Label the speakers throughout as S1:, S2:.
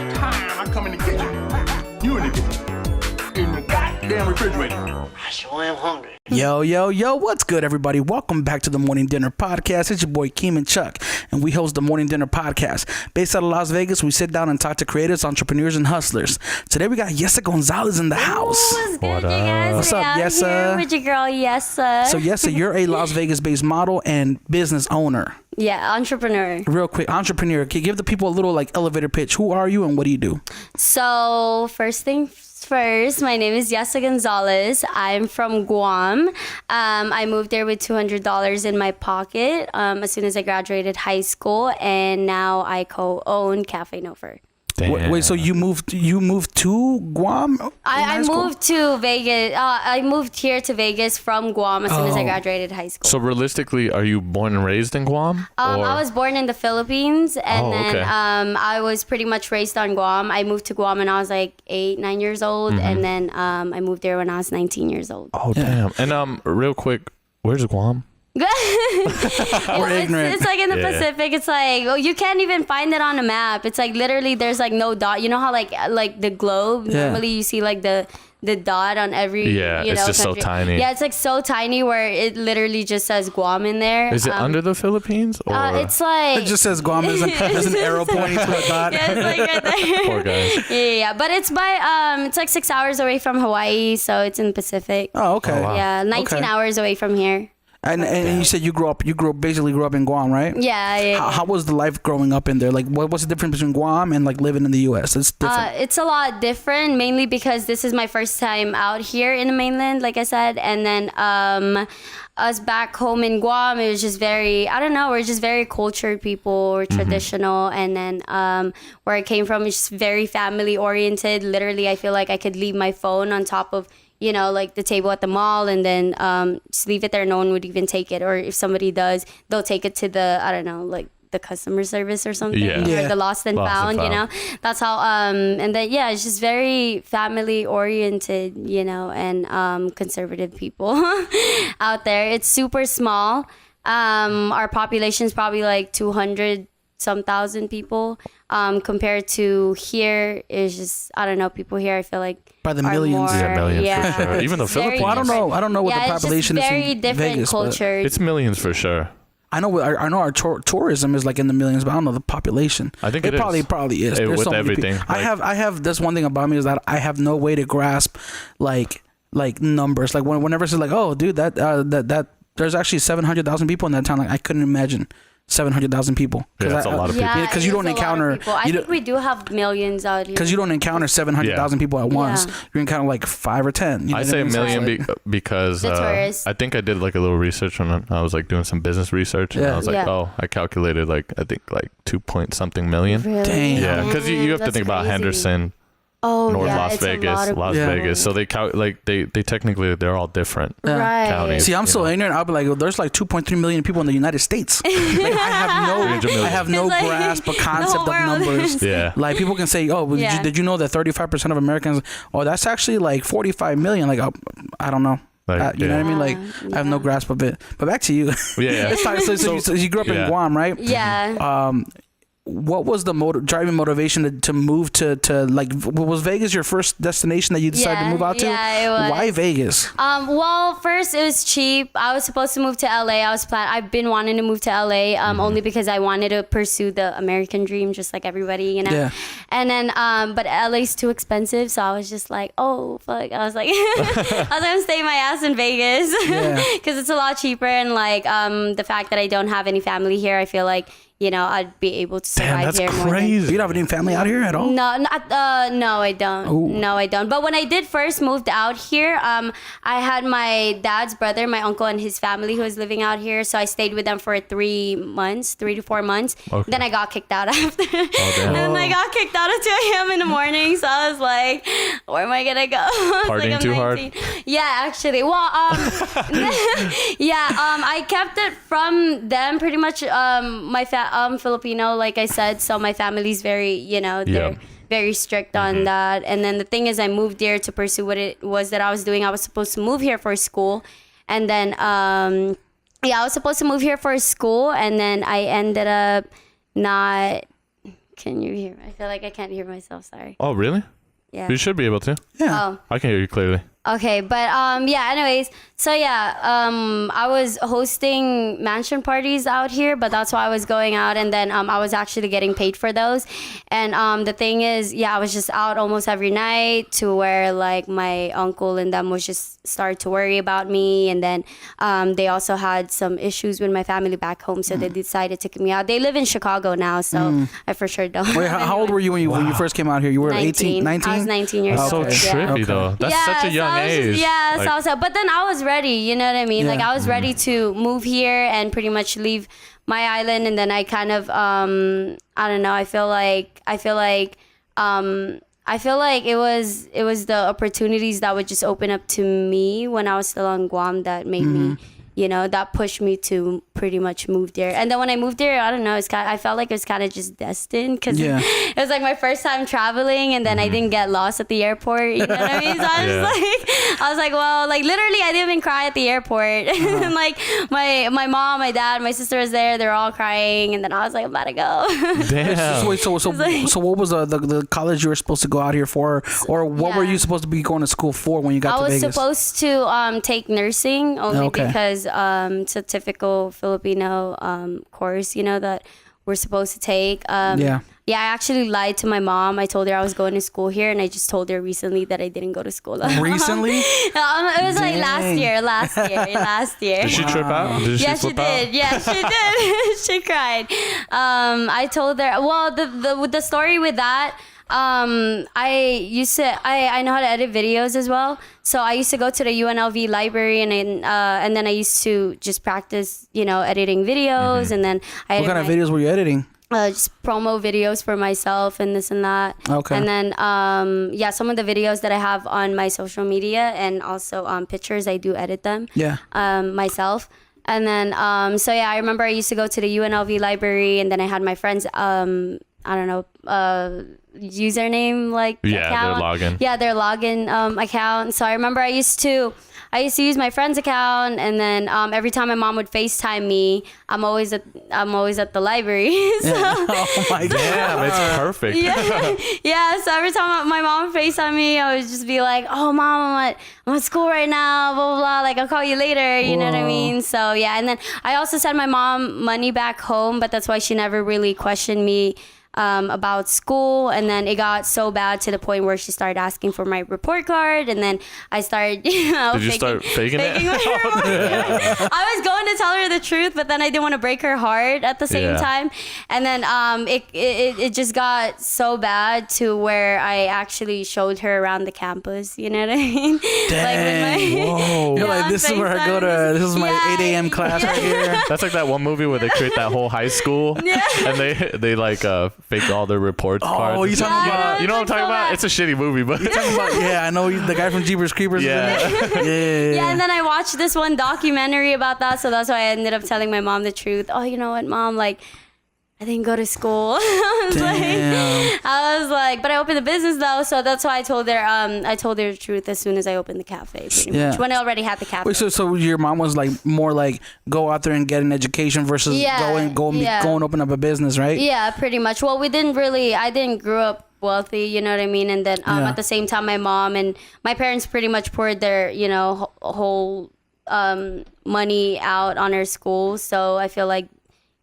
S1: every time I come in the kitchen, you in the goddamn refrigerator.
S2: I sure am hungry.
S3: Yo, what's good, everybody? Welcome back to the Morning Dinner Podcast. It's your boy, Keem and Chuck, and we host the Morning Dinner Podcast. Based out of Las Vegas, we sit down and talk to creators, entrepreneurs, and hustlers. Today, we got Yhessa Gonzalez in the house.
S4: What's good, you guys?
S3: What's up, Yhessa?
S4: Here with your girl, Yhessa.
S3: So, Yhessa, you're a Las Vegas-based model and business owner.
S4: Yeah, entrepreneur.
S3: Real quick, entrepreneur. Can you give the people a little, elevator pitch? Who are you and what do you do?
S4: So, first thing first, my name is Yhessa Gonzalez. I'm from Guam. I moved there with $200 in my pocket as soon as I graduated high school, and now I co-own Cafe Nofer.
S3: Wait, so you moved to Guam?
S4: I moved to Vegas. I moved here to Vegas from Guam as soon as I graduated high school.
S5: So realistically, are you born and raised in Guam?
S4: I was born in the Philippines, and
S5: okay.
S4: I was pretty much raised on Guam. I moved to Guam when I was like 9 years old, and then I moved there when I was 19 years old.
S5: Oh, damn. And real quick, where's Guam?
S4: It's like in the Pacific. It's like you can't even find it on a map. It's like literally there's like no dot. You know how like the globe normally you see like the dot on every
S5: it's just
S4: country.
S5: so tiny.
S4: Yeah, it's like so tiny where it literally just says Guam in there.
S5: Is it under the Philippines? Or?
S4: It's like
S3: it just says Guam. There's an arrow pointing to a dot.
S4: Yeah, it's like right there.
S5: Poor guys.
S4: Yeah, but it's by it's like 6 hours away from Hawaii, so it's in the Pacific.
S3: Oh, okay.
S5: Oh, wow.
S4: Yeah, 19 hours away from here.
S3: And you said you basically grew up in Guam, right?
S4: Yeah.
S3: How was the life growing up in there? Like, what's the difference between Guam and like living in the U.S.? It's different.
S4: It's a lot different, mainly because this is my first time out here in the mainland, like I said, and then us back home in Guam, it was just we're just very cultured people, we're traditional, and then where I came from is just very family oriented. Literally, I feel like I could leave my phone on top of like the table at the mall and then just leave it there. No one would even take it. Or if somebody does, they'll take it to the customer service or something. Or the lost and found, That's how, and then, it's just very family oriented, and conservative people out there. It's super small. Our population is probably like 200 some thousand people. Compared to here is just, I don't know, people here I feel like
S3: by the millions.
S5: Millions for sure. Even the Philippines.
S3: Well, I don't know what the population is in
S4: very different
S3: Vegas,
S4: culture.
S5: It's millions for sure.
S3: I know our tourism is like in the millions, but I don't know the population.
S5: I think it
S3: probably is.
S5: There's
S3: with
S5: so everything.
S3: I have this one thing about me is that I have no way to grasp like numbers. Like whenever it's like, oh, dude, that there's actually 700,000 people in that town. Like I couldn't imagine 700,000 people.
S5: Yeah, that's a lot of people.
S4: Yeah,
S3: because you don't encounter.
S4: I think we do have millions out here.
S3: Because you don't encounter 700,000 people at once. You encounter like 5 or 10.
S5: I say a million because
S4: I
S5: think I did like a little research on it. I was like doing some business research, and I was like, I calculated I think 2 point something million.
S4: Really?
S3: Dang.
S5: Yeah, because you have to think about Henderson. North Las Vegas, Vegas. So they they technically they're all different counties.
S3: See, I'm so ignorant. I'll be like, there's like 2.3 million people in the United States. Like, I have no grasp or concept of numbers.
S5: Yeah.
S3: Like people can say, oh, did you know that 35% of Americans? Oh, that's actually like 45 million. Like I don't know. You know what I mean? Like I have no grasp of it. But back to you.
S5: Yeah.
S3: So you grew up in Guam, right?
S4: Yeah.
S3: What was the driving motivation to move to like, was Vegas your first destination that you decided to move out to?
S4: Yeah, it was.
S3: Why Vegas?
S4: Well, first it was cheap. I was supposed to move to LA. I've been wanting to move to LA only because I wanted to pursue the American dream just like everybody, Yeah. And then but LA's too expensive, so I was just like, oh fuck. I was like I was gonna stay my ass in Vegas because it's a lot cheaper, and like the fact that I don't have any family here, I feel like I'd be able to survive here.
S5: Damn, that's crazy.
S3: You don't have any family out here at all?
S4: No, I don't. Ooh. No, I don't. But when I did first moved out here, I had my dad's brother, my uncle, and his family who was living out here. So I stayed with them for 3 to 4 months. Okay. Then I got kicked out after. And I got kicked out at 2 a.m. in the morning. So I was like, where am I going to go?
S5: Partying too hard?
S4: Yeah, actually. Well, I kept it from them pretty much. I'm Filipino, like I said, so my family's very, they're very strict on that. And then the thing is, I moved here to pursue what it was that I was doing. I was supposed to move here for school, and then I was supposed to move here for school, and then I ended up not Can you hear me? I feel like I can't hear myself. Sorry.
S5: Oh, really?
S4: Yeah.
S5: You should be able to.
S3: Yeah.
S4: Oh.
S5: I can hear you clearly.
S4: Okay, but yeah, anyways, so yeah, I was hosting mansion parties out here, but that's why I was going out, and then I was actually getting paid for those. And the thing is, yeah, I was just out almost every night to where like my uncle and them was just started to worry about me, and then they also had some issues with my family back home, so they decided to kick me out. They live in Chicago now, so I for sure don't.
S3: Wait, how old were you when you first came out here? You were 18, 19?
S4: I was 19 years
S5: That's so
S4: old.
S5: trippy though. That's such a young age.
S4: Yeah,
S5: like,
S4: so I was like, but then I was ready, you know what I mean?
S3: Yeah.
S4: Like I was ready to move here and pretty much leave my island, and then I kind of I don't know, I feel like it was the opportunities that would just open up to me when I was still on Guam that made me, you know, that pushed me to pretty much move there. And then when I moved there, I don't know, I felt like it was kind of just destined, because it was like my first time traveling, and then I didn't get lost at the airport, you know what I mean? So I was like, well, like literally I didn't even cry at the airport. And like my mom, my dad, my sister was there, they're all crying, and then I was like, I'm about to go.
S5: damn.
S3: So what was the college you were supposed to go out here for, or what were you supposed to be going to school for when you got to Vegas?
S4: I was supposed to take nursing only because it's a typical Filipino course, you know, that we're supposed to take. Yeah, I actually lied to my mom. I told her I was going to school here, and I just told her recently that I didn't go to school.
S3: Recently?
S4: It was like last year.
S5: Did she trip out? Did
S4: Yeah, she did. Yeah, she did. She cried. I told her, well, the story with that, I know how to edit videos as well. So I used to go to the UNLV library, and then I used to just practice, you know, editing videos. And then
S3: what kind of videos were you editing?
S4: Just promo videos for myself and this and that. Okay. And then some of the videos that I have on my social media and also pictures, I do edit them. Yeah. Myself. And then I remember I used to go to the UNLV library, and then I had my friends username account. Their login account. So I remember I used to use my friend's account, and then every time my mom would FaceTime me, I'm always at the library. So,
S3: oh my god,
S5: damn, it's perfect.
S4: Yeah. So every time my mom would FaceTime me, I would just be like, "Oh, mom, I'm at school right now. Blah blah blah. Like I'll call you later." You know what I mean? So yeah, and then I also sent my mom money back home, but that's why she never really questioned me about school. And then it got so bad to the point where she started asking for my report card, and then I started, you know,
S5: Did you start faking it?
S4: I was going to tell her the truth, but then I didn't want to break her heart at the same time. And then it just got so bad to where I actually showed her around the campus, you know what I mean?
S3: Dang. Whoa. You're like, this is where I go to, this is my 8 a.m. class right here.
S5: That's like that one movie where they create that whole high school, and they like fake all their reports cards.
S3: Oh, you talking about?
S5: You know what I'm talking about? It's a shitty movie, but
S3: you're talking about, I know the guy from Jeepers Creepers.
S5: Yeah.
S4: Yeah, and then I watched this one documentary about that, so that's why I ended up telling my mom the truth. Oh, you know what, Mom? Like, I didn't go to school. I was like, but I opened a business though, so that's why I told her the truth as soon as I opened the cafe, pretty much, when I already had the cafe.
S3: Wait, so your mom was like more like go out there and get an education versus go and open up a business, right? Yeah,
S4: pretty much. Well, I didn't grow up wealthy, you know what I mean? And then at the same time, my mom and my parents pretty much poured their, you know, whole money out on our school. So I feel like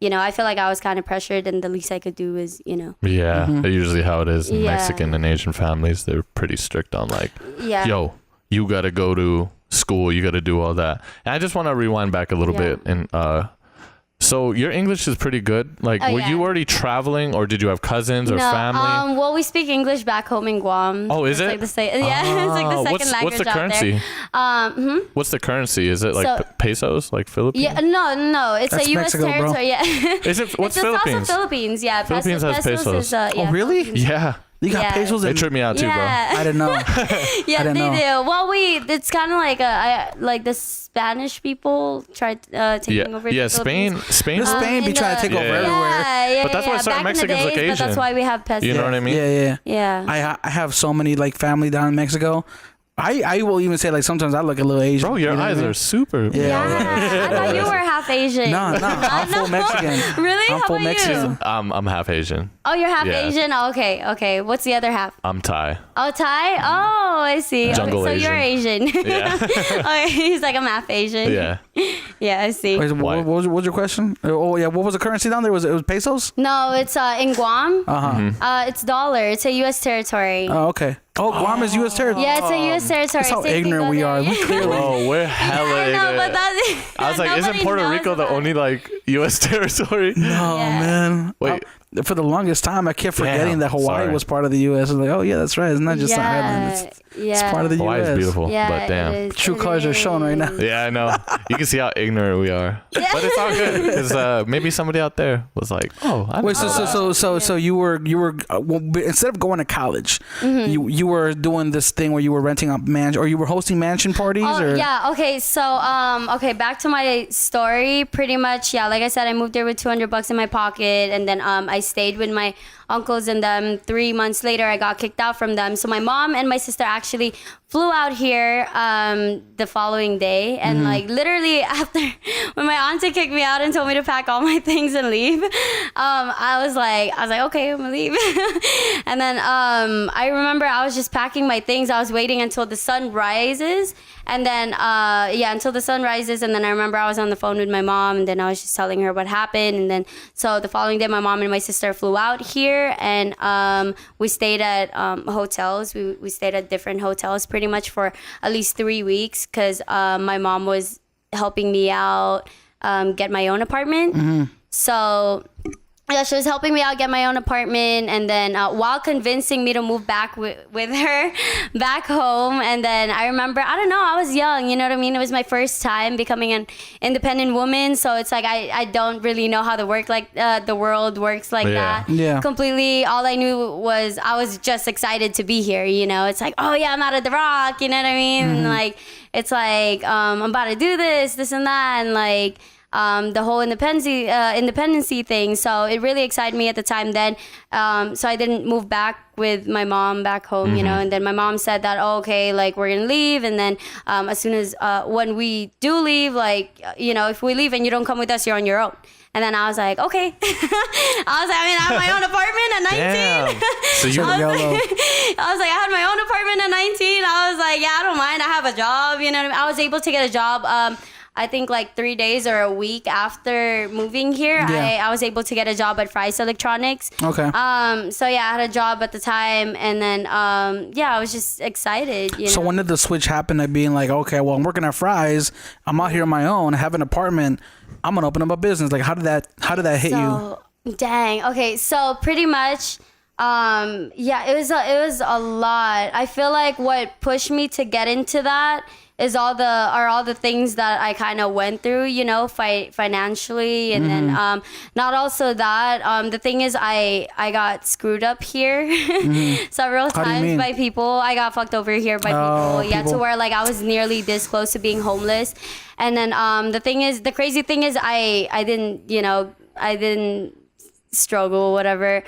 S4: I was kind of pressured, and the least I could do is, you know.
S5: Yeah, usually how it is in Mexican and Asian families. They're pretty strict on like, yo, you got to go to school. You got to do all that. And I just want to rewind back a little bit. And so your English is pretty good. Like, were you already traveling, or did you have cousins or family?
S4: Well, we speak English back home in Guam.
S5: Oh, is it?
S4: Like it's like the second language
S5: what's the currency?
S4: out there.
S5: What's the currency? Is it like pesos, like Philippines?
S4: Yeah, no, it's
S3: That's
S4: a U.S.
S3: Mexico,
S4: territory.
S3: bro.
S4: Yeah.
S5: Is it? What's
S4: it's
S5: Philippines?
S4: Also Philippines, yeah.
S5: Philippines has pesos.
S3: Oh, really?
S5: Yeah.
S3: You got pesos?
S5: They tripped me out too, bro.
S3: I didn't know.
S4: Yeah, they do. Well, it's kind of like the Spanish people tried taking over.
S3: Yeah,
S4: the
S3: Spain
S4: Philippines.
S3: be trying to take over everywhere.
S4: Yeah,
S5: but that's why certain Mexicans look Asian.
S4: But that's why we have pesos.
S5: You know what I mean?
S3: Yeah. I have so many like family down in Mexico. I will even say like sometimes I look a little Asian.
S5: Bro, your eyes are super.
S4: Yeah. I thought you were half Asian.
S3: No, I'm full Mexican.
S4: Really?
S3: I'm
S4: How
S3: full
S4: about
S3: Mexican.
S4: you?
S5: I'm half Asian.
S4: Oh, you're half
S5: Yeah.
S4: Asian? Oh, okay. What's the other half?
S5: I'm Thai.
S4: Oh, Thai? Oh, I see.
S5: Jungle
S4: okay, so
S5: Asian.
S4: you're Asian.
S5: Yeah.
S4: Okay, he's like, I'm half Asian.
S5: Yeah.
S4: Yeah, I see.
S3: Wait,
S5: White.
S3: what was your question? Oh yeah, what was the currency down there? It was pesos?
S4: No, it's in Guam. It's dollar. It's a U.S. territory.
S3: Oh, okay. Oh, Guam is U.S. territory.
S4: Yeah, it's a U.S. territory.
S3: That's how
S4: Same thing
S3: ignorant we
S4: over
S3: are.
S4: there.
S3: We clearly.
S5: Oh, we're hella
S4: I know,
S5: ignorant.
S4: but that
S5: I was like, isn't
S4: nobody
S5: Puerto
S4: knows
S5: Rico the
S4: about
S5: only like U.S. territory?
S3: No,
S4: Yeah.
S3: man.
S5: Wait.
S3: For the longest time, I kept forgetting
S5: Damn,
S3: that Hawaii
S5: sorry.
S3: was part of the U.S. I was like, oh yeah, that's right. It's not just an island. It's part of the
S5: Hawaii
S3: U.S.
S5: is beautiful,
S4: Yeah,
S5: but damn.
S4: it is.
S3: True colors are shown right now.
S5: Yeah, I know. You can see how ignorant we are, but it's all good because maybe somebody out there was like, "Oh, I
S3: Wait, so you were well, instead of going to college, you were doing this thing where you were renting a mansion or you were hosting mansion parties or
S4: Yeah, okay. So back to my story. Pretty much, yeah, like I said, I moved there with $200 in my pocket, and then I stayed with my uncles and them. 3 months later, I got kicked out from them. So my mom and my sister actually flew out here the following day, and like literally after when my auntie kicked me out and told me to pack all my things and leave, I was like okay, I'm gonna leave. And then I remember I was just packing my things. I was waiting until the sun rises, and then until the sun rises, and then I remember I was on the phone with my mom, and then I was just telling her what happened, and then so the following day my mom and my sister flew out here, and we stayed at hotels. We stayed at different hotels pretty much for at least 3 weeks because my mom was helping me out get my own apartment. So yeah, she was helping me out get my own apartment, and then while convincing me to move back with her back home. And then I remember, I don't know, I was young, you know what I mean? It was my first time becoming an independent woman, so it's like I don't really know how the world works like that.
S3: Yeah.
S4: Completely, all I knew was I was just excited to be here, you know? It's like, oh yeah, I'm out of the rock, you know what I mean? And like, it's like, I'm about to do this and that, and like, the whole independency thing. So it really excited me at the time then. So I didn't move back with my mom back home, you know, and then my mom said that, oh, okay, like we're gonna leave. And then as soon as when we do leave, like, you know, if we leave and you don't come with us, you're on your own. And then I was like, okay. I have my own apartment at 19.
S5: Damn. So you
S4: I was like, I had my own apartment at 19. I was like, yeah, I don't mind. I have a job, you know what I mean? I was able to get a job. I think like 3 days or a week after moving here, I was able to get a job at Fry's Electronics.
S3: Okay.
S4: So yeah, I had a job at the time, and then I was just excited. You
S3: So
S4: know?
S3: when did the switch happen to being like, okay, well, I'm working at Fry's, I'm out here on my own, I have an apartment, I'm gonna open up a business. Like, how did that hit you?
S4: Dang. Okay. So pretty much. It was a lot. I feel like what pushed me to get into that is all the things that I kind of went through, you know, financially, and then not also that. The thing is, I got screwed up here several times by people. I got fucked over here by people. Yeah, to where like I was nearly this close to being homeless. And then the crazy thing is, I didn't struggle, whatever,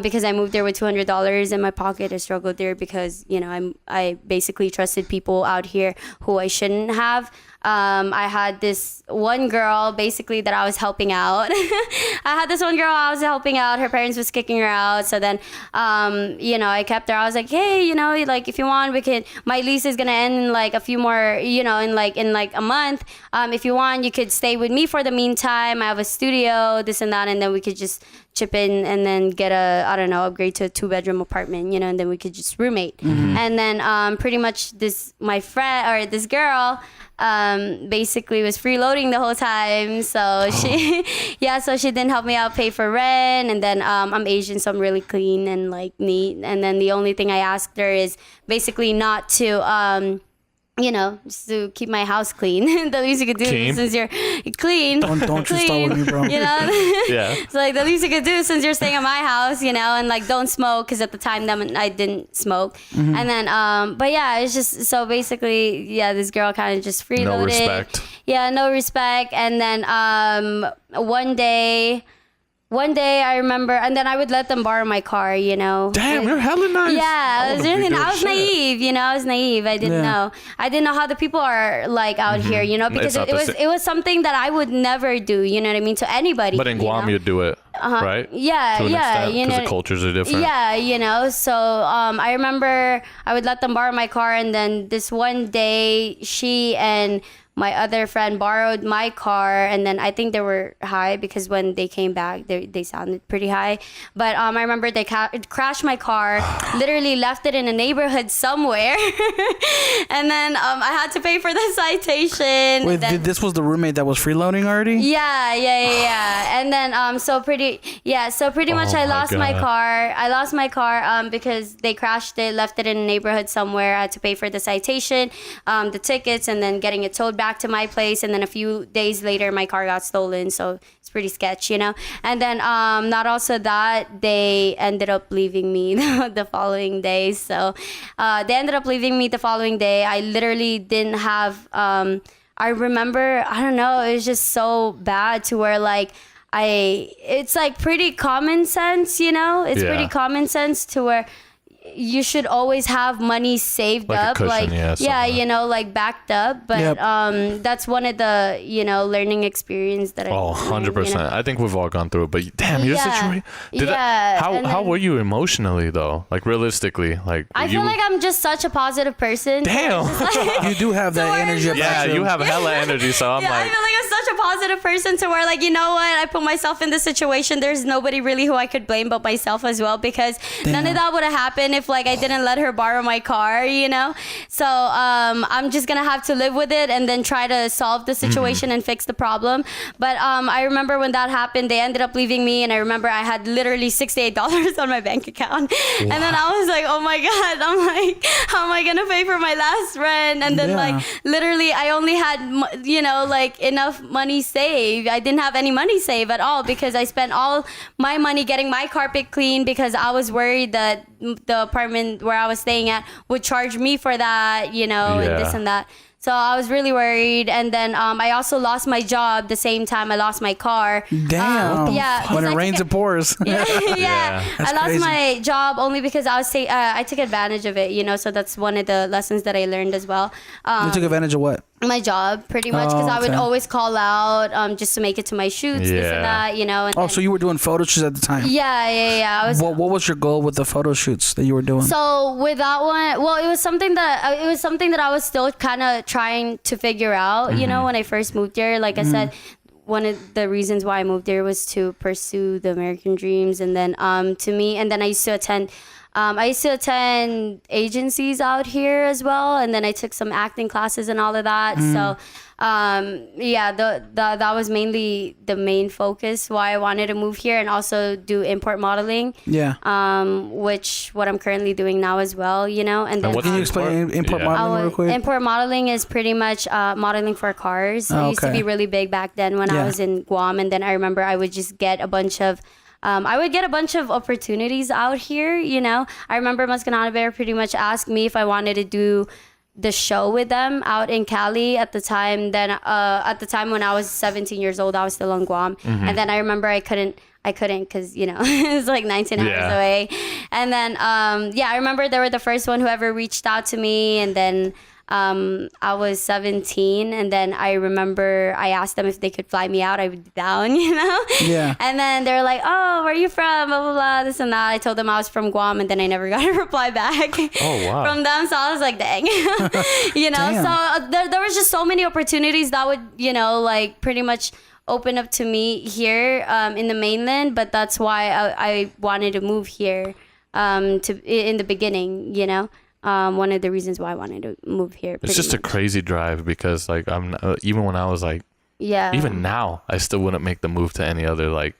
S4: because I moved there with $200 in my pocket. I struggled there because, you know, I basically trusted people out here who I shouldn't have. I had this one girl basically that I was helping out. Her parents was kicking her out. So then, I kept her. I was like, hey, you know, like if you want, my lease is going to end in like a few more, you know, in like a month. If you want, you could stay with me for the meantime. I have a studio, this and that. And then we could just chip in and then get upgrade to a 2-bedroom apartment, you know, and then we could just roommate. And then, pretty much this girl, basically was freeloading the whole time. So she didn't help me out pay for rent. And then I'm Asian, so I'm really clean and like neat. And then the only thing I asked her is basically not to just to keep my house clean. The least you could do since you're clean.
S3: Don't you start with me, bro.
S4: You know?
S5: Yeah.
S4: So like the least you could do since you're staying at my house, you know, and like don't smoke, because at the time I didn't smoke. And then it's just so basically, this girl kind of just freeloaded.
S5: No respect.
S4: Yeah, no respect. And then one day one day I remember, and then I would let them borrow my car, you know.
S5: Damn, you're hella nice.
S4: Yeah, I was naive, you know. I was naive. I didn't know. I didn't know how the people are like out here, you know, because it was something that I would never do, you know what I mean, to anybody.
S5: But in Guam, you'd do it, right?
S4: Yeah, you know,
S5: because the cultures are different.
S4: Yeah, you know. So I remember I would let them borrow my car, and then this one day, she and my other friend borrowed my car, and then I think they were high because when they came back, they sounded pretty high. But I remember they crashed my car, literally left it in a neighborhood somewhere, and then I had to pay for the citation.
S3: Wait, this was the roommate that was freeloading already?
S4: Yeah. And then so pretty much I lost my car. I lost my car because they crashed it, left it in a neighborhood somewhere. I had to pay for the citation, the tickets, and then getting it towed back to my place. And then a few days later, my car got stolen. So it's pretty sketch, you know. And then not also that, they ended up leaving me the following day. So they ended up leaving me the following day. I literally didn't have I remember, I don't know, it was just so bad to where like it's like pretty common sense, you know. It's pretty common sense to where you should always have money saved
S5: like
S4: up,
S5: a cushion,
S4: you know, like backed up. But that's one of the, you know, learning experience that
S5: 100%.
S4: You know?
S5: I think we've all gone through it, but damn, your situation. How were you emotionally though? Like realistically, like
S4: I feel like I'm just such a positive person.
S5: Damn,
S3: you do have that energy.
S5: Yeah, you have hella energy. So I'm like,
S4: I feel like I'm such a positive person to where like, you know what, I put myself in this situation. There's nobody really who I could blame but myself as well, because none of that would have happened if like I didn't let her borrow my car, you know. So I'm just gonna have to live with it and then try to solve the situation and fix the problem. But I remember when that happened, they ended up leaving me, and I remember I had literally $68 on my bank account. And then I was like, oh my god, I'm like, how am I gonna pay for my last rent? And then like literally I only had, you know, like enough money saved. I didn't have any money saved at all because I spent all my money getting my carpet clean because I was worried that the apartment where I was staying at would charge me for that, you know, and this and that. So I was really worried. And then I also lost my job the same time I lost my car.
S3: Damn. When it rains, it pours.
S4: I lost my job only because I took advantage of it, you know. So that's one of the lessons that I learned as well.
S3: You took advantage of what?
S4: My job, pretty much, because I would always call out just to make it to my shoots, this and that, you know. And
S3: so you were doing photo shoots at the time?
S4: Yeah.
S3: What was your goal with the photo shoots that you were doing?
S4: So with that one, well, it was something that I was still kind of trying to figure out, you know, when I first moved here. Like I said, one of the reasons why I moved here was to pursue the American dreams, and then I used to attend. I used to attend agencies out here as well, and then I took some acting classes and all of that. So, that was mainly the main focus why I wanted to move here, and also do import modeling. Which what I'm currently doing now as well, you know. And then
S3: can you explain import modeling real quick?
S4: Import modeling is pretty much modeling for cars. It used to be really big back then when I was in Guam, and then I remember I would just get a bunch of opportunities out here, you know. I remember Muscanada Bear pretty much asked me if I wanted to do the show with them out in Cali at the time. Then at the time when I was 17 years old, I was still on Guam. And then I remember I couldn't because, you know, it was like 19 hours away. And then, I remember they were the first one who ever reached out to me. And then I was 17, and then I remember I asked them if they could fly me out. I would be down, you know? Yeah. And then they were like, oh, where are you from? Blah, blah, blah, this and that. I told them I was from Guam, and then I never got a reply back from them. So I was like, dang. You know? So there was just so many opportunities that would, you know, like pretty much open up to me here in the mainland. But that's why I wanted to move here in the beginning, you know? One of the reasons why I wanted to move here.
S5: It's just a crazy drive because like I'm even when I was like even now I still wouldn't make the move to any other like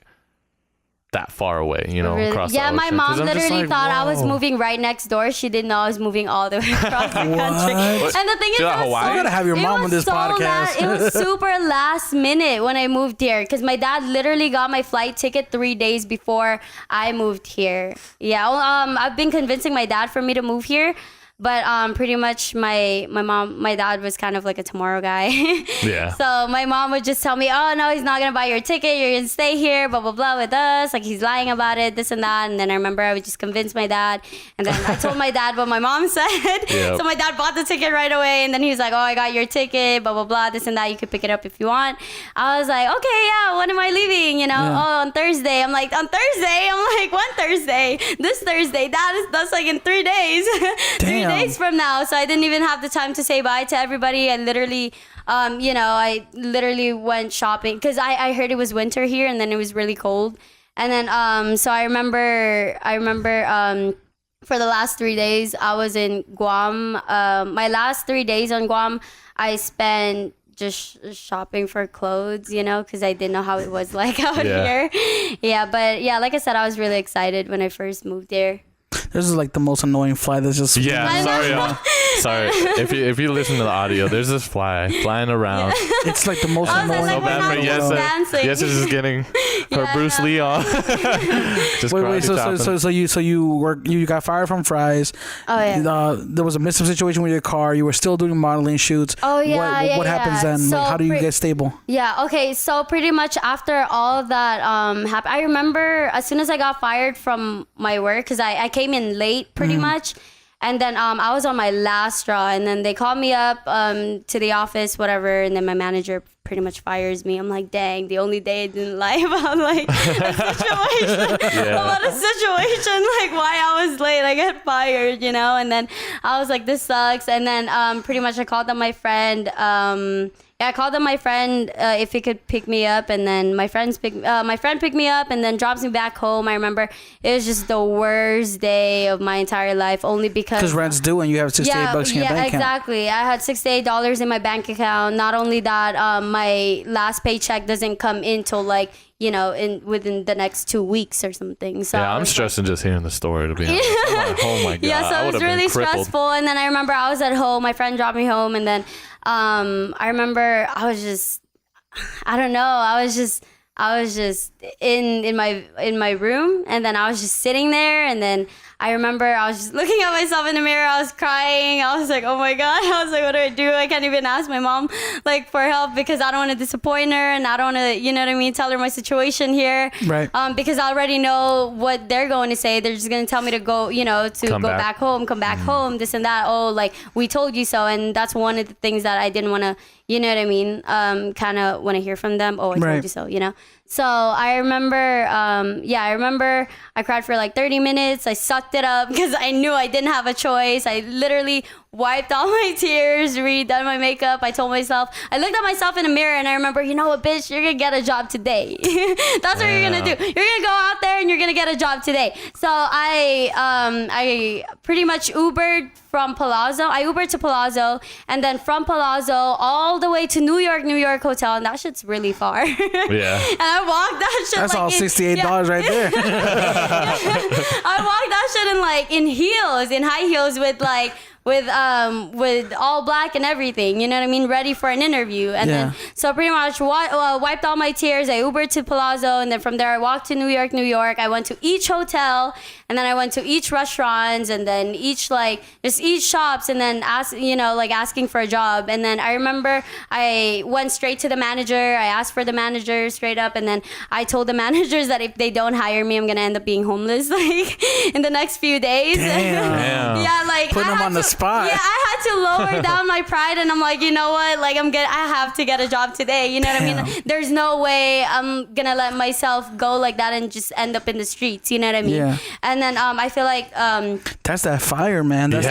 S5: that far away, you know, across the ocean.
S4: My mom literally thought I was moving right next door. She didn't know I was moving all the way across the country. And the thing is,
S3: you gotta have your mom on this podcast.
S4: It was super last minute when I moved here because my dad literally got my flight ticket 3 days before I moved here. I've been convincing my dad for me to move here. But pretty much my dad was kind of like a tomorrow guy.
S5: Yeah.
S4: So my mom would just tell me, oh, no, he's not going to buy your ticket. You're going to stay here, blah, blah, blah, with us. Like, he's lying about it, this and that. And then I remember I would just convince my dad. And then I told my dad what my mom said. Yep. So my dad bought the ticket right away. And then he was like, oh, I got your ticket, blah, blah, blah, this and that. You could pick it up if you want. I was like, okay, yeah, when am I leaving? You know, oh, on Thursday. I'm like, on Thursday? I'm like, when Thursday? This Thursday. That's like in 3 days.
S3: Damn.
S4: 3 days from now. So I didn't even have the time to say bye to everybody. I literally, I literally went shopping because I heard it was winter here and then it was really cold. And then, so I remember, for the last 3 days I was in Guam. My last 3 days on Guam, I spent just shopping for clothes, you know, because I didn't know how it was like out here. Yeah, but yeah, like I said, I was really excited when I first moved there.
S3: This is like the most annoying fly that's just...
S5: Yeah, sorry. If you listen to the audio, there's this fly flying around.
S3: Yeah. It's like the most annoying.
S5: So bad for Yhessa. Yessa's just getting her Bruce Lee on.
S3: Wait. So you got fired from Fry's.
S4: Oh yeah.
S3: There was a missing situation with your car. You were still doing modeling shoots.
S4: Oh yeah.
S3: What happens then? So how do you get stable?
S4: Yeah. Okay. So pretty much after all that happened, I remember as soon as I got fired from my work, because I came in late pretty much. And then I was on my last straw, and then they called me up to the office, whatever, and then my manager pretty much fires me. I'm like, dang, the only day I didn't lie about like a situation, about a situation, like why I was late, I get fired, you know? And then I was like, this sucks. And then pretty much I called up my friend. I called up my friend if he could pick me up, and then my friend picked me up and then drops me back home. I remember it was just the worst day of my entire life, only because
S3: rent's due and you have $68 in your bank account.
S4: Exactly. I had $68 in my bank account. Not only that, my last paycheck doesn't come in till like, you know, within the next 2 weeks or something. So
S5: yeah, I'm stressing just hearing the story, to be honest. Oh my God.
S4: Yeah, so it was really stressful. And then I remember I was at home. My friend dropped me home, and then I remember I was just in my room, and then I was just sitting there, and then I remember I was just looking at myself in the mirror. I was crying. I was like, oh my God. I was like, what do I do? I can't even ask my mom like for help because I don't want to disappoint her, and I don't want to, you know what I mean, tell her my situation here.
S3: Right.
S4: Because I already know what they're going to say. They're just going to tell me to go, you know, to come back home, this and that. Oh, like we told you so. And that's one of the things that I didn't want to, you know what I mean, kind of want to hear from them. Oh, I told you so, you know. So I remember, I cried for like 30 minutes. I sucked it up because I knew I didn't have a choice. I literally wiped all my tears, redone my makeup. I looked at myself in the mirror, and I remember, you know what, bitch, you're going to get a job today. That's what you're going to do. You're going to go out there and you're going to get a job today. So I pretty much Ubered from Palazzo. I Ubered to Palazzo, and then from Palazzo all the way to New York hotel, and that shit's really far.
S5: Yeah.
S4: And I walked that shit.
S3: That's like all $68 right there.
S4: I walked that shit in heels, in high heels with all black and everything, you know what I mean, ready for an interview. And then so pretty much wiped all my tears. I Ubered to Palazzo, and then from there I walked to New York. I went to each hotel, and then I went to each restaurants, and then each shops, and then asking for a job. And then I remember I went straight to the manager. I asked for the manager straight up, and then I told the managers that if they don't hire me, I'm gonna end up being homeless like in the next few days.
S3: Damn.
S4: Yeah, like
S3: putting them on the spot.
S4: Yeah, I had to lower down my pride, and I'm like, you know what? Like I have to get a job today. You know what I mean? There's no way I'm gonna let myself go like that and just end up in the streets. You know what I mean?
S3: Yeah.
S4: And then I feel like
S3: that's that fire, man. That's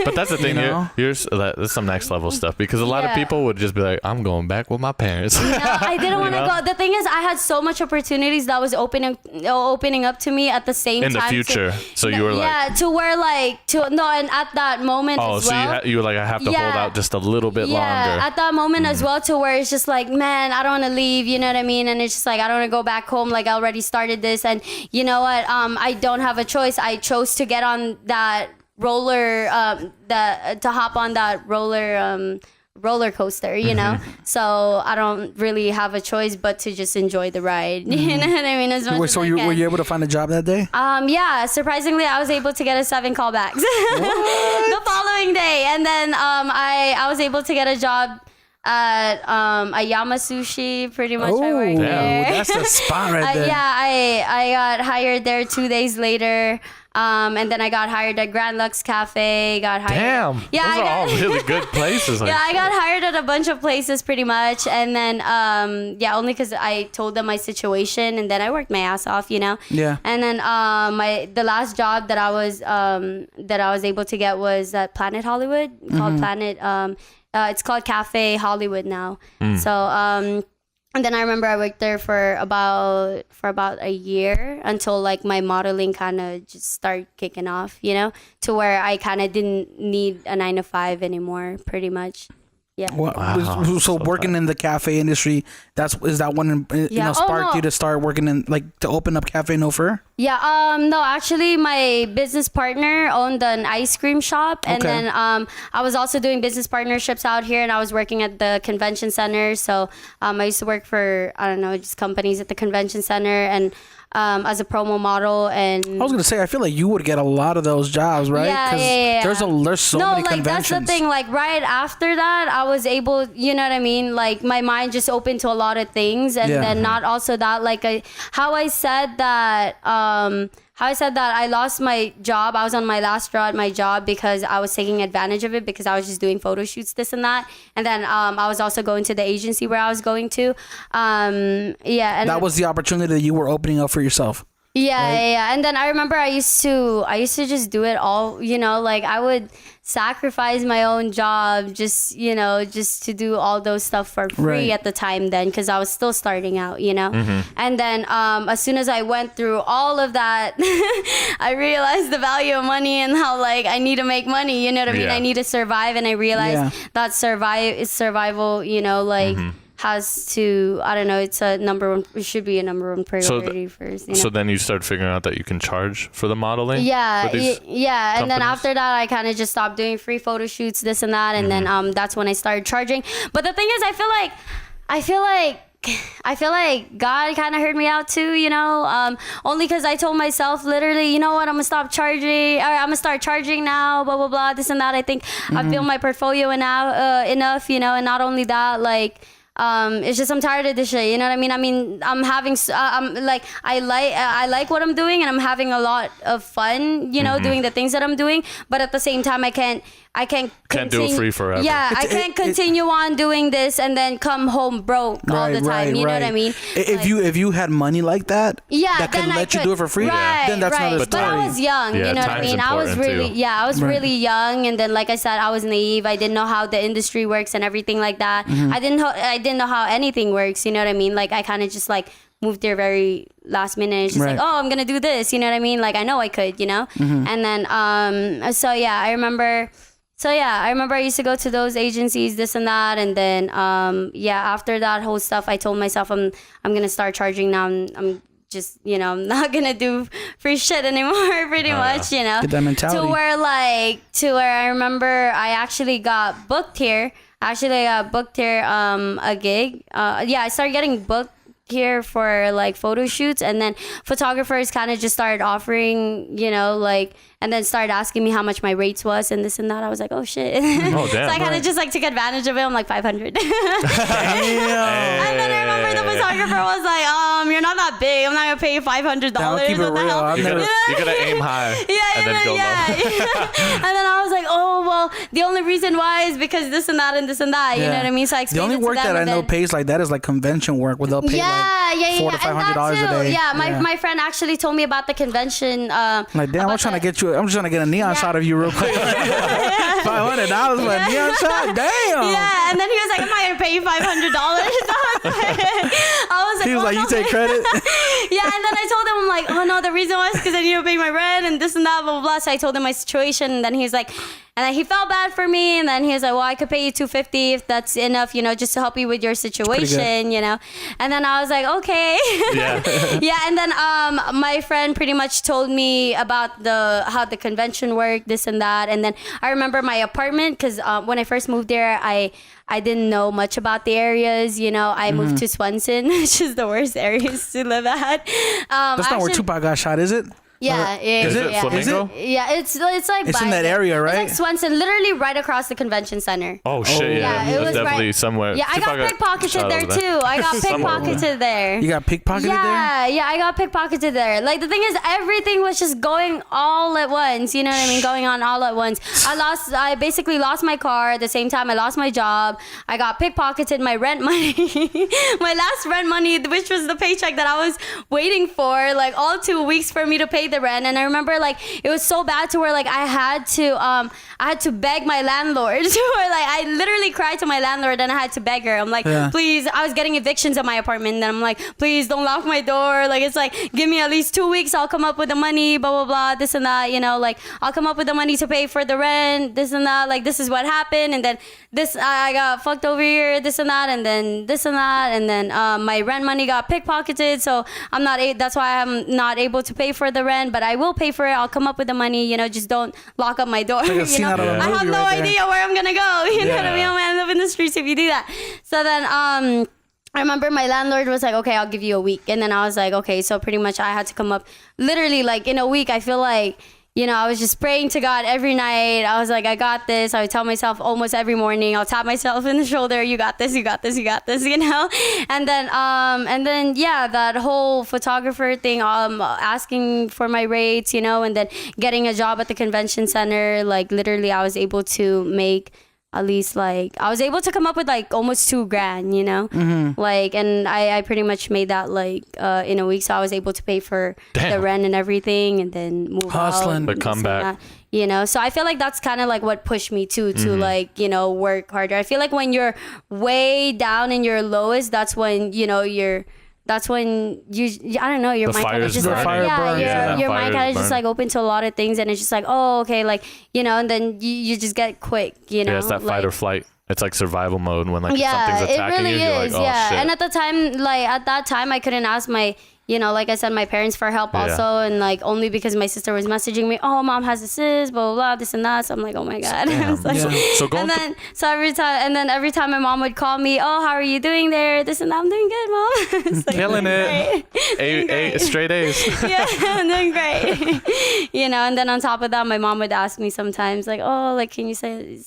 S5: but that's the thing. That's some next level stuff, because a lot of people would just be like, I'm going back with my parents.
S4: No, I didn't want to go. The thing is, I had so much opportunities that was opening up to me at the same time.
S5: In the future. So you were like...
S4: to where and at that moment as well.
S5: So you were like, I have to hold out just a little bit longer.
S4: Yeah, at that moment as well, to where it's just like, man, I don't want to leave, you know what I mean? And it's just like, I don't want to go back home. Like, I already started this, and you know what? I don't have a choice. I chose to get on that roller, to hop on that roller roller coaster, you know. So I don't really have a choice but to just enjoy the ride. You know what I mean?
S3: So were you able to find a job that day?
S4: Yeah, surprisingly I was able to get 7 callbacks the following day, and then I was able to get a job at Ayama Sushi. Pretty much I worked there.
S3: That's the spot right there.
S4: I got hired there 2 days later. And then I got hired at Grand Lux Cafe.
S5: Damn.
S4: Yeah,
S5: those are all really good places.
S4: Yeah, I got hired at a bunch of places pretty much. And then, only because I told them my situation, and then I worked my ass off, you know?
S3: Yeah.
S4: And then the last job that I was able to get was at Planet Hollywood, called Planet, it's called Cafe Hollywood now. So, and then I remember I worked there for about a year until like my modeling kind of just started kicking off, you know, to where I kind of didn't need a 9-to-5 anymore, pretty much. Yeah.
S3: Wow. So working in the cafe industry, is that one sparked you to start working in, like, to open up Cafe No Fur?
S4: Yeah. No, actually my business partner owned an ice cream shop, and then I was also doing business partnerships out here, and I was working at the convention center. So I used to work for, I don't know, just companies at the convention center, and as a promo model. And
S3: I was gonna say, I feel like you would get a lot of those jobs, right?
S4: Yeah.
S3: There's so many conventions.
S4: That's the thing. Like right after that, I was able, you know what I mean? Like my mind just opened to a lot of things, and then not also that, like how I said that I lost my job. I was on my last straw at my job because I was taking advantage of it, because I was just doing photo shoots, this and that. And then I was also going to the agency where I was going to. And
S3: that was the opportunity that you were opening up for yourself.
S4: Yeah. And then I remember I used to just do it all, you know, like I would sacrifice my own job just to do all those stuff for free at the time then, because I was still starting out, you know. And then as soon as I went through all of that, I realized the value of money and how, like, I need to make money, you know what I mean? I need to survive, and I realized that survival, you know, like has to, I don't know, it should be a number one priority first. You know?
S5: So then you start figuring out that you can charge for the modeling?
S4: Yeah. And then after that, I kind of just stopped doing free photo shoots, this and that. And then that's when I started charging. But the thing is, I feel like God kind of heard me out too, you know, only because I told myself literally, you know what, I'm going to stop charging, or I'm going to start charging now, blah, blah, blah, this and that. I think I've built my portfolio enough, you know, and not only that, like, it's just I'm tired of this shit, you know what I mean? I mean, I'm having I like what I'm doing, and I'm having a lot of fun, you know, doing the things that I'm doing, but at the same time I can't
S5: do it free forever.
S4: Yeah, I can't continue on doing this and then come home broke all the time. You know what I mean?
S3: If you had money like that, that could let you do it for free, then that's another story.
S4: But I was young, you know what I mean? I was really young, and then like I said, I was naive. I didn't know how the industry works and everything like that. I didn't know how anything works. You know what I mean? Like I kind of just like moved there very last minute. It's just like, oh, I'm gonna do this. You know what I mean? Like I know I could, you know. And then I remember I used to go to those agencies, this and that, and then after that whole stuff, I told myself I'm gonna start charging now. I'm just, you know, I'm not gonna do free shit anymore, pretty much, you know.
S3: Get that mentality.
S4: To where I remember I actually got booked here. A gig. I started getting booked here for like photo shoots, and then photographers kind of just started offering, you know, like, and then started asking me how much my rates was and this and that. I was like, oh shit.
S5: Oh damn.
S4: So I kind of just like took advantage of it. I'm like $500. Damn. And then I remember the photographer was like, you're not that big. I'm not gonna pay you $500.
S3: Keep it real.
S5: You gotta aim high. And then go low.
S4: And then I was like, oh well, the only reason why is because this and that and this and that. You know what I mean? So I explained
S3: the only work that I know pays like that is like convention work, where they'll pay $400 to $500 a day.
S4: Yeah, my friend actually told me about the convention.
S3: Like, damn, I'm trying to get you. I'm just trying to get a neon shot of you real quick. $500 for a neon shot? Damn.
S4: Yeah, and then he was like, I'm not gonna pay you $500. I was like,
S3: he was like, you take credit?
S4: Yeah, and then I told him, I'm like, oh no, the reason was because I need to pay my rent and this and that, blah, blah, blah. So I told him my situation, and then he was like, And then he felt bad for me, and then he was like, well, I could pay you $250 if that's enough, just to help you with your situation, And then I was like, okay. Yeah. And then my friend pretty much told me about how the convention worked, this and that. And then I remember my apartment, because when I first moved there, I didn't know much about the areas, I moved to Swenson, which is the worst areas to live at.
S3: That's not where Tupac got shot, is it?
S4: Yeah,
S5: is it Flamingo?
S4: Yeah, it's like
S3: it's in that area, right?
S4: It's like Swenson, literally right across the convention center.
S5: Oh shit! Yeah,
S4: it was
S5: definitely somewhere.
S4: Yeah, I got pickpocketed there too. I got pickpocketed there.
S3: You got pickpocketed there?
S4: Yeah, I got pickpocketed there. Like the thing is, everything was just going all at once. You know what I mean? Going on all at once. I basically lost my car at the same time. I lost my job. I got pickpocketed. My rent money, my last rent money, which was the paycheck that I was waiting for, like all 2 weeks for me to pay the rent. And I remember like it was so bad to where like I had to beg my landlord to where like I literally cried to my landlord and I had to beg her. I'm like, please, I was getting evictions at my apartment, and I'm like, please don't lock my door. Like it's like, give me at least 2 weeks, I'll come up with the money, blah blah blah, this and that, like I'll come up with the money to pay for the rent, this and that, like this is what happened, and then this I got fucked over here, this and that, and then this and that, and then my rent money got pickpocketed, so that's why I'm not able to pay for the rent, but I will pay for it. I'll come up with the money, just don't lock up my door. I have no idea where I'm gonna go. You know what I mean? I'm gonna end up in the streets if you do that. So then I remember my landlord was like, okay, I'll give you a week. And then I was like, okay, so pretty much I had to come up literally like in a week. I feel like, I was just praying to God every night. I was like, I got this. I would tell myself almost every morning, I'll tap myself in the shoulder. You got this, you got this, you got this, And then, yeah, that whole photographer thing, asking for my rates, and then getting a job at the convention center. Like literally I was able to make at least like I was able to come up with like almost $2,000, like, and I pretty much made that like in a week, so I was able to pay for the rent and everything, and then move
S3: hustling,
S5: but come back.
S4: So I feel like that's kind of like what pushed me to like work harder. I feel like when you're way down in your lowest, that's when that's when I don't know, your mind kind of just like, your mind kind of just like open to a lot of things, and it's just like, oh, okay, like, and then you just get quick,
S5: Yeah, it's that fight or flight. It's like survival mode when like something's attacking
S4: really
S5: you. You're like, oh shit.
S4: And at that time, I couldn't ask my, like I said, my parents for help also, and like only because my sister was messaging me, oh, mom has this, blah blah blah, this and that. So I'm like, oh my god. Every time my mom would call me, oh, how are you doing there? This and that. I'm doing good, mom. Like,
S5: killing it. Straight A's.
S4: Yeah, I'm doing great. And then on top of that, my mom would ask me sometimes like, oh, like, can you send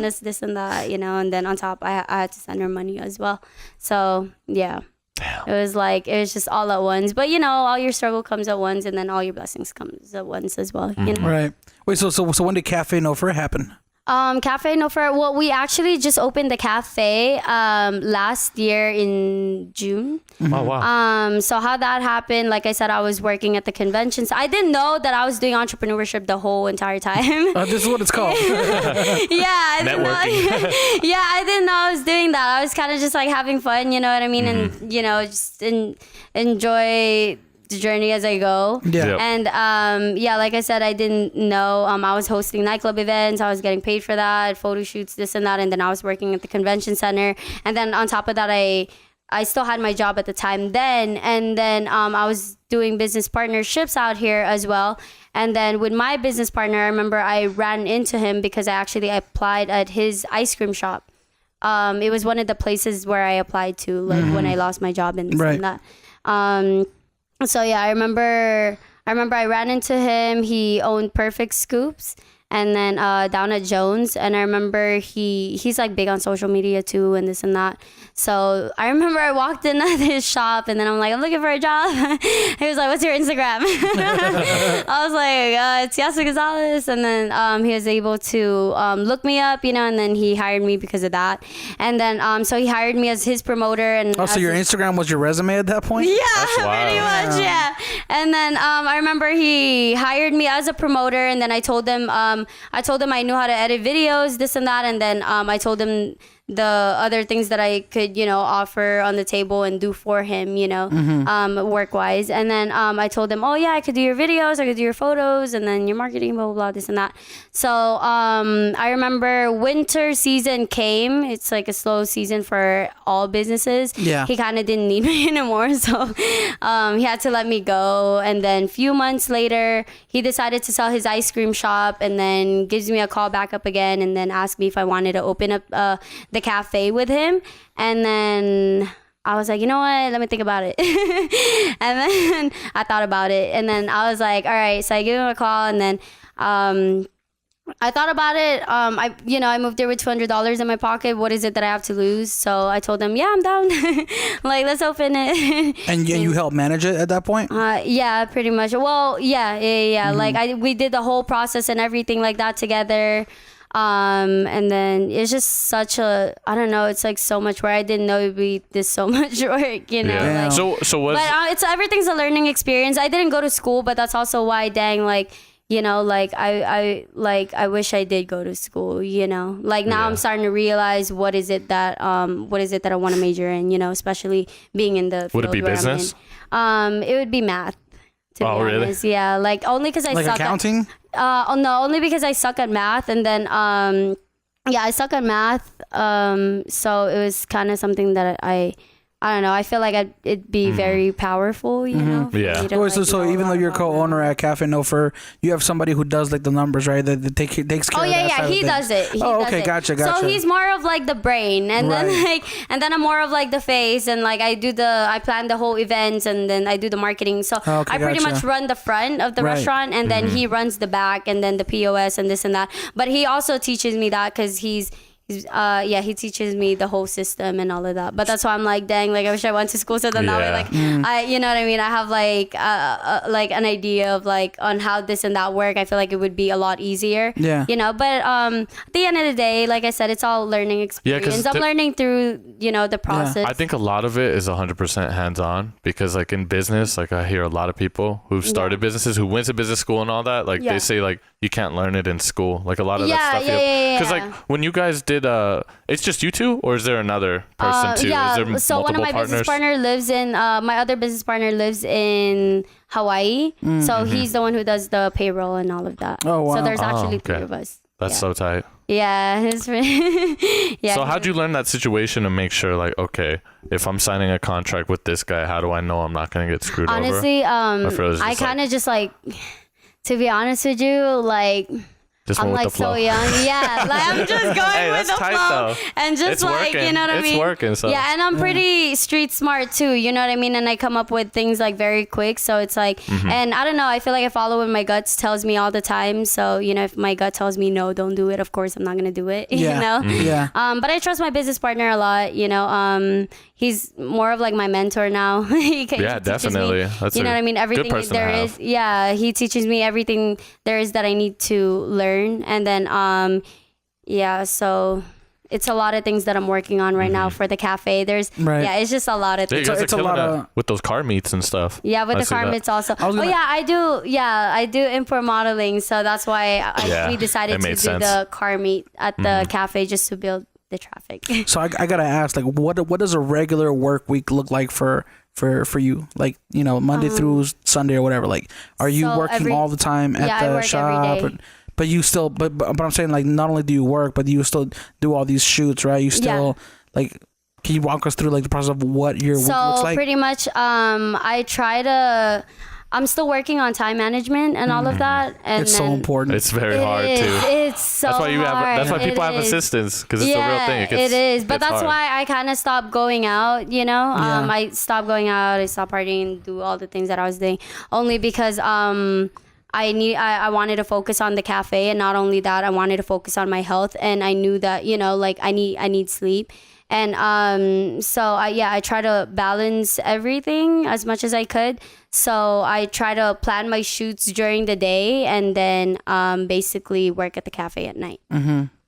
S4: us this and that, and then on top I had to send her money as well. So yeah. Damn. It was just all at once, but all your struggle comes at once, and then all your blessings comes at once as well.
S3: Right. Wait. So when did Cafe No Fur happen?
S4: Cafe No Fur. Well, we actually just opened the cafe last year in June.
S5: Oh wow.
S4: So how that happened? Like I said, I was working at the convention. So I didn't know that I was doing entrepreneurship the whole entire time.
S3: This is what it's called.
S4: Yeah.
S5: Networking.
S4: Yeah, I didn't know I was doing that. I was kind of just like having fun, you know what I mean, and just enjoy the journey as I go.
S3: Yeah.
S4: And like I said, I didn't know. I was hosting nightclub events. I was getting paid for that, photo shoots, this and that, and then I was working at the convention center. And then on top of that, I still had my job at the time then, and then I was doing business partnerships out here as well. And then with my business partner, I remember I ran into him because I actually applied at his ice cream shop. It was one of the places where I applied to, like when I lost my job and this and that. So yeah, I remember I ran into him. He owned Perfect Scoops, and then down at Jones. And I remember he's like big on social media too, and this and that. So I remember I walked in at his shop, and then I'm like, I'm looking for a job. He was like, what's your Instagram? I was like, it's Yhessa Gonzalez. And then he was able to look me up, and then he hired me because of that. And then so he hired me as his promoter. And
S3: so your Instagram was your resume at that point?
S4: Yeah, pretty much, yeah. And then I remember he hired me as a promoter, and then I told him I knew how to edit videos, this and that. And then I told him the other things that I could, offer on the table and do for him, work wise. And then I told him, oh yeah, I could do your videos, I could do your photos, and then your marketing, blah, blah, blah, this and that. So I remember winter season came. It's like a slow season for all businesses.
S3: Yeah.
S4: He kind of didn't need me anymore. So he had to let me go. And then a few months later, he decided to sell his ice cream shop, and then gives me a call back up again, and then asked me if I wanted to open up the cafe with him. And then I was like, you know what, let me think about it. And then I thought about it, and then I was like, all right. So I gave him a call, and then I thought about it. I moved there with $200 in my pocket. What is it that I have to lose? So I told him, yeah, I'm down. Like, let's open it.
S3: And you helped manage it at that point?
S4: Yeah, pretty much. Well, yeah. Mm-hmm. Like we did the whole process and everything like that together. And then it's just such a, I don't know, it's like so much where I didn't know it'd be this so much work,
S5: Yeah.
S4: Like,
S5: so what?
S4: But everything's a learning experience. I didn't go to school, but that's also why, I wish I did go to school, like now I'm starting to realize what is it that I want to major in, especially being in the field.
S5: Would it be business?
S4: It would be math. To be honest.
S5: Really?
S4: Yeah, like only because I suck
S3: accounting?
S4: No, only because I suck at math, and then I suck at math. So it was kind of something that I don't know. I feel like it'd be very powerful, know.
S5: Yeah.
S3: So even though you're co-owner at Cafe No Fur, you have somebody who does like the numbers, right? That takes care of that.
S4: Oh yeah, he does it.
S3: Okay, gotcha.
S4: So he's more of like the brain, and then I'm more of like the face, and like I plan the whole events, and then I do the marketing. So I pretty much run the front of the restaurant, and then he runs the back, and then the POS and this and that. But he also teaches me that because he teaches me the whole system and all of that. But that's why I'm like, dang, like I wish I went to school so that way, like you know what I mean, I have like an idea of like on how this and that work. I feel like it would be a lot easier, but at the end of the day, like I said, it's all learning experience. I'm learning through the process.
S5: I think a lot of it is 100% hands-on, because like in business, like I hear a lot of people who've started businesses, who went to business school and all that, like they say like you can't learn it in school, like a lot of that stuff. Because like when you guys did it's just you two, or is there another person too?
S4: Yeah,
S5: is there
S4: so one of my business partner lives in my other business partner lives in Hawaii. So he's the one who does the payroll and all of that. Oh wow. So there's actually 3 of us.
S5: That's so tight.
S4: Yeah, it's
S5: So how'd you learn that situation to make sure, like, okay, if I'm signing a contract with this guy, how do I know I'm not gonna get screwed over?
S4: Honestly, I kind of just like, to be honest with you, like, I'm like so young. Yeah, like I'm just going with the flow, and just it's like working. You know what I mean.
S5: It's working. So.
S4: Yeah, and I'm pretty street smart too. You know what I mean. And I come up with things like very quick. So it's like, and I don't know. I feel like I follow what my gut tells me all the time. So if my gut tells me no, don't do it. Of course, I'm not gonna do it.
S3: Yeah.
S4: Yeah. But I trust my business partner a lot. He's more of like my mentor now. He
S5: definitely.
S4: That's you know what I mean. Everything there is. Yeah, he teaches me everything there is that I need to learn. And then so it's a lot of things that I'm working on right now for the cafe. There's it's just a lot of things.
S5: It's a lot of with those car meets and stuff.
S4: Yeah, with the car meets also. I do import modeling, so that's why we decided to do the car meet at the cafe just to build the traffic.
S3: So I gotta ask, like, what does a regular work week look like for you? Like, Monday through Sunday or whatever. Like, are you working all the time at the shop? But you still, but I'm saying, like, not only do you work, but you still do all these shoots, right? You still, like, can you walk us through, like, the process of what your week looks like? So, pretty much,
S4: I'm still working on time management and all of that. And
S3: it's so important.
S5: It's very hard, too.
S4: It's so hard.
S5: That's why people have assistants, because it's a real thing.
S4: It is. But that's why I kind of stopped going out, I stopped going out, I stopped partying, do all the things that I was doing, only because, I wanted to focus on the cafe, and not only that, I wanted to focus on my health, and I knew that I need sleep, and I try to balance everything as much as I could. So I try to plan my shoots during the day, and then basically work at the cafe at night.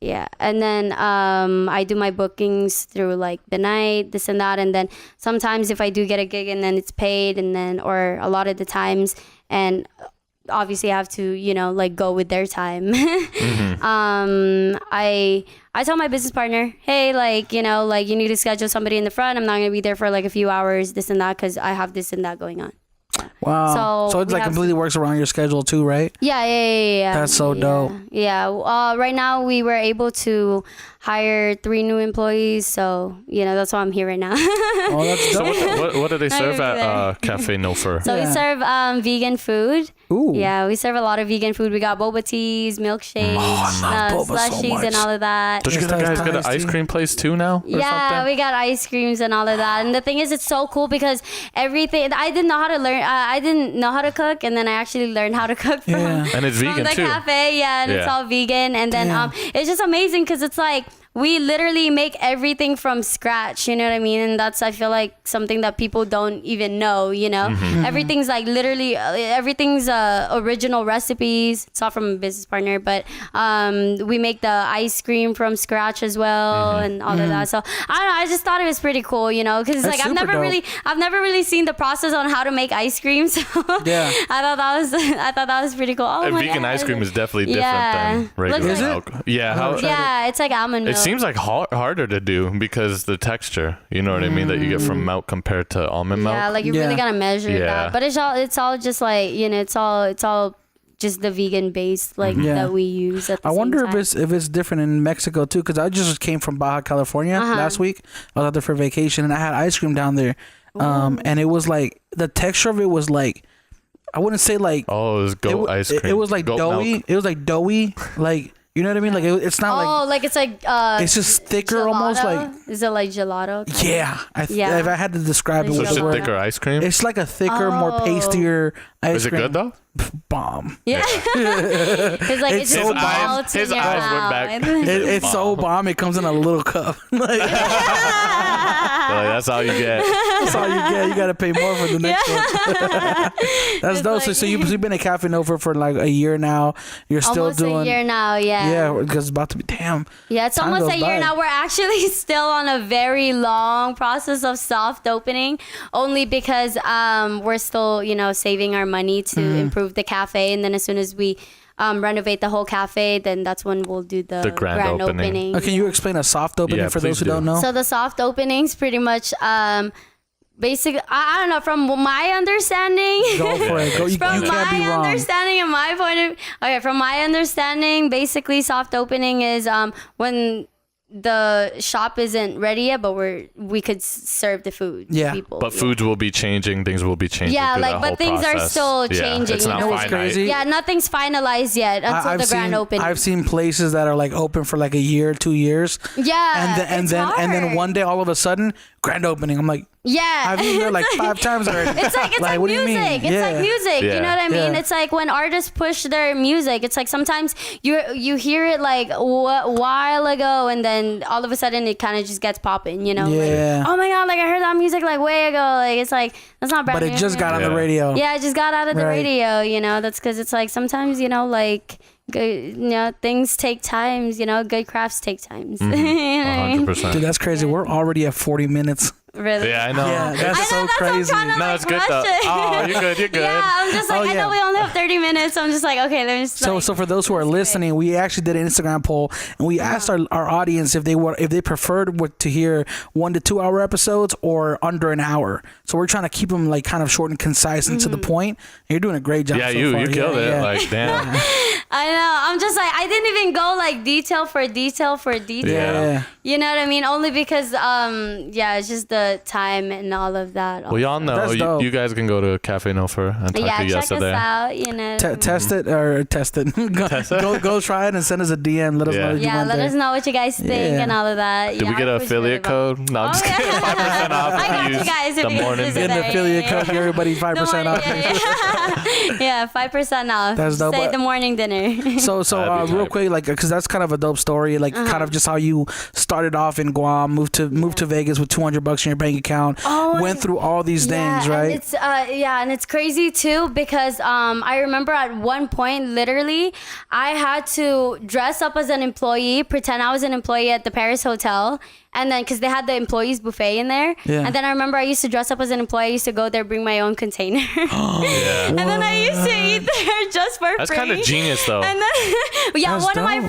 S4: Yeah, and then I do my bookings through like the night, this and that, and then sometimes if I do get a gig and then it's paid, and then or a lot of the times and obviously have to, like go with their time. I tell my business partner, hey, like, you need to schedule somebody in the front. I'm not going to be there for like a few hours, this and that, because I have this and that going on.
S3: Wow. So it's like completely works around your schedule too, right?
S4: Yeah.
S3: That's so dope.
S4: Yeah. Right now we were able to hire 3 new employees, so that's why I'm here right now.
S3: Oh, that's dope.
S5: So what do they serve at Cafe No Fur?
S4: So we serve vegan food.
S3: Ooh.
S4: Yeah, we serve a lot of vegan food. We got boba teas, milkshakes, slushies, and all of that.
S5: Don't you guys got an ice cream place too now?
S4: Yeah, we got ice creams and all of that. And the thing is, it's so cool because everything I didn't know how to learn. I didn't know how to cook, and then I actually learned how to cook from
S5: and it's vegan
S4: the
S5: too.
S4: cafe. Yeah, and it's all vegan. And then it's just amazing because it's like we literally make everything from scratch, you know what I mean? And that's, I feel like, something that people don't even know, Everything's like literally, everything's original recipes. It's all from a business partner, but we make the ice cream from scratch as well and all of that. So I don't know, I just thought it was pretty cool, because like I've never really seen the process on how to make ice cream. So I thought that was pretty cool. Oh my
S5: vegan
S4: God.
S5: ice cream is definitely different than regular milk.
S4: Yeah, it's like almond milk.
S5: It seems like harder to do because the texture, you know what I mean, that you get from milk compared to almond milk.
S4: Yeah, like you really gotta measure that. But it's all just like it's all just the vegan base that we use. At the
S3: I wonder
S4: same time.
S3: if it's different in Mexico too, because I just came from Baja California last week. I was out there for vacation and I had ice cream down there, and it was like the texture of it was like, I wouldn't say like,
S5: it was goat ice cream.
S3: It was like
S5: goat
S3: doughy.
S5: Milk.
S3: It was like doughy, like. You know what I mean? Like it's not
S4: it's like
S3: it's just thicker,
S4: gelato?
S3: almost like.
S4: Is it like gelato?
S3: Yeah, if I had to describe it,
S5: So
S3: with
S5: it's
S3: the
S5: a
S3: word,
S5: thicker ice cream.
S3: it's like a thicker, more pastier ice
S5: Is it
S3: cream.
S5: good though?
S3: Bomb.
S4: Yeah. It's like
S3: It's
S4: it
S3: so
S4: just melts in
S5: his
S4: your
S5: eyes
S4: mouth.
S5: went back.
S3: It's so bomb. It comes in a little cup. Like,
S5: That's all you get.
S3: that's all you get. You got to pay more for the next one. That's dope.
S4: like-
S3: So you've been at Cafe Nova for like a year now. You're still
S4: Almost
S3: doing.
S4: a year now, yeah.
S3: Yeah, because it's about to be damn.
S4: Yeah, it's
S3: Time
S4: almost
S3: goes
S4: a year
S3: by.
S4: now. We're actually still on a very long process of soft opening, only because we're still, saving our money to improve the cafe, and then as soon as we renovate the whole cafe, then that's when we'll do the grand opening.
S3: Can you explain a soft opening for those who don't know?
S4: So the soft openings pretty much basically, I don't know, from my understanding.
S3: Go for it. Go. You
S4: From
S3: can't be
S4: my
S3: wrong.
S4: understanding and my point of from my understanding, basically soft opening is when the shop isn't ready yet, but we could serve the food to people.
S5: But foods will be changing, things will be changing.
S4: Yeah,
S5: through
S4: like
S5: that
S4: but
S5: whole
S4: things are
S5: process.
S4: still changing.
S5: It's not
S3: know what's
S5: finite.
S3: crazy?
S4: Yeah, nothing's finalized yet until the grand opening.
S3: I've seen places that are like open for like a year, 2 years.
S4: Yeah,
S3: and then one day all of a sudden grand opening. I'm like, I've been there like 5 times already.
S4: It's like
S3: what do you mean?
S4: music. It's like music.
S5: Yeah.
S4: You know what I mean?
S3: Yeah.
S4: It's like when artists push their music. It's like sometimes you hear it like a while ago, and then all of a sudden it kind of just gets popping.
S3: Yeah.
S4: Like, oh my god! Like I heard that music like way ago. Like it's like that's not brand
S3: But
S4: new.
S3: it just got on the radio.
S4: Yeah, it just got out of the
S3: Right.
S4: radio. That's because it's like sometimes like. Good, things take times. Good crafts take times.
S5: 100%.
S3: Dude, that's crazy. We're already at 40 minutes.
S4: Really?
S5: Yeah, I know.
S3: Yeah, that's so crazy.
S5: No, it's good though. Oh, you're good. You're good.
S4: Yeah, I'm just like,
S3: Oh,
S4: I know
S3: yeah.
S4: we only have 30 minutes. I'm just like, okay, let me just
S3: So for those who are listening, we actually did an Instagram poll and we asked our audience if they preferred to hear 1 to 2 hour episodes or under an hour. So we're trying to keep them like kind of short and concise and to the point. And you're doing a great job.
S5: Yeah,
S3: so
S5: you
S3: far.
S5: killed it.
S3: Yeah.
S5: Like damn.
S4: I know. I'm just like, I didn't even go like detail for detail for detail.
S3: Yeah.
S4: You know what I mean? Only because it's just the time and all of that.
S5: Well, y'all know
S3: That's dope.
S5: you guys can go to Cafe No Fur and talk to
S4: check
S5: Yhessa
S4: us
S5: there.
S4: out.
S3: Test it or test it. go try it and send us a DM. Let us know. What you want
S4: let
S3: there.
S4: us know what you guys think and all of that.
S5: Did we get an affiliate code? No, I'm just kidding. 5% off.
S4: I got
S5: Use
S4: you guys if
S5: the
S4: you
S5: morning
S4: visit
S3: Get an
S4: there.
S3: affiliate code. Give everybody 5% off.
S4: Yeah, 5% off.
S3: That's dope.
S4: Say the morning dinner.
S3: So
S5: That'd be
S3: real
S5: tight.
S3: quick, like, because that's kind of a dope story, like, kind of just how you started off in Guam, moved to Vegas with $200 in your bank account, went through all these things, right?
S4: And it's and it's crazy too because I remember at one point literally I had to dress up as an employee, pretend I was an employee at the Paris hotel. And then, because they had the employees buffet in there. Yeah. And then I remember I used to dress up as an employee. I used to go there, bring my own container. And then I used to eat there just for free.
S5: That's kind of genius, though.
S4: And then, one of my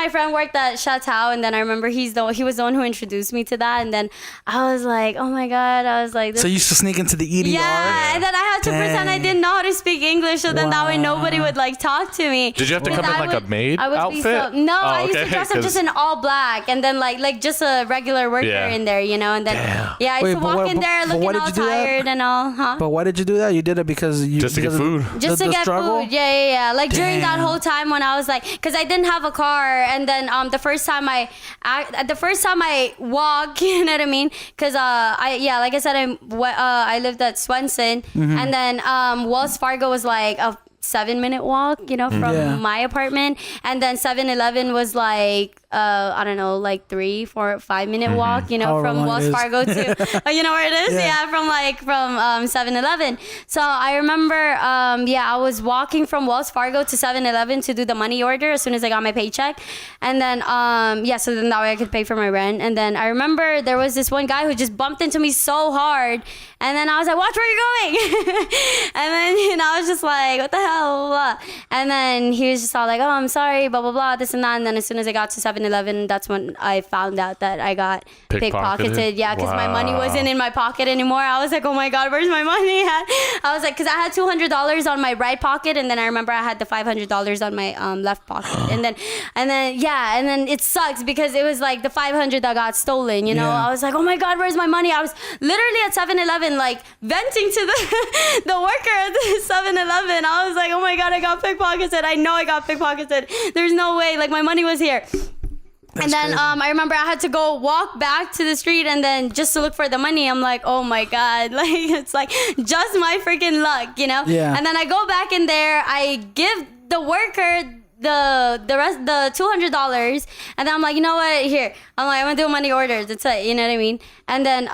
S4: friends worked at Chateau. And then I remember he was the one who introduced me to that. And then I was like, oh my God. I was like,
S3: so you used to sneak into the EDR?
S4: Yeah. And then I had to pretend I didn't know how to speak English. So then that way nobody would like talk to me.
S5: Did you have to come in like a maid outfit?
S4: I used to dress up just in all black. And then like just a regular worker in there, you know, and then I used to walk in there looking all tired and all, huh?
S3: But why did you do that? You did it because you
S5: just to get food.
S4: Just to get food. Yeah. Like during that whole time when I was like, because I didn't have a car, and then the first time I walk, you know what I mean? Because like I said, I lived at Swenson, and then Wells Fargo was like a 7-minute walk, you know, from my apartment, and then 7-Eleven was like I don't know, like 3, 4, 5-minute walk, you know, from Wells Fargo to you know where it is? Yeah, from 7-Eleven. So I remember I was walking from Wells Fargo to 7-Eleven to do the money order as soon as I got my paycheck. And then so then that way I could pay for my rent. And then I remember there was this one guy who just bumped into me so hard, and then I was like, watch where you're going. And then I was just like, what the hell? Blah, blah, blah. And then he was just all like, oh, I'm sorry, blah, blah, blah, this and that. And then as soon as I got to 7-Eleven, that's when I found out that I got pickpocketed. Yeah, because my money wasn't in my pocket anymore. I was like, oh my God, where's my money at? I was like, because I had $200 on my right pocket, and then I remember I had the $500 on my left pocket. and then it sucks because it was like the $500 that got stolen, you know? I was like, oh my God, where's my money? I was literally at 7-Eleven like venting to the worker at the 7-Eleven. I was like, oh my God, I got pickpocketed. I know I got pickpocketed. There's no way. Like, my money was here. That's and then crazy. I remember I had to go walk back to the street, and then just to look for the money, I'm like, oh my God, like it's like just my freaking luck, you know? Yeah. And then I go back in there, I give the worker the rest, the $200, and then I'm like, you know what, here, I'm like, I'm gonna do money orders, that's it, you know what I mean? And then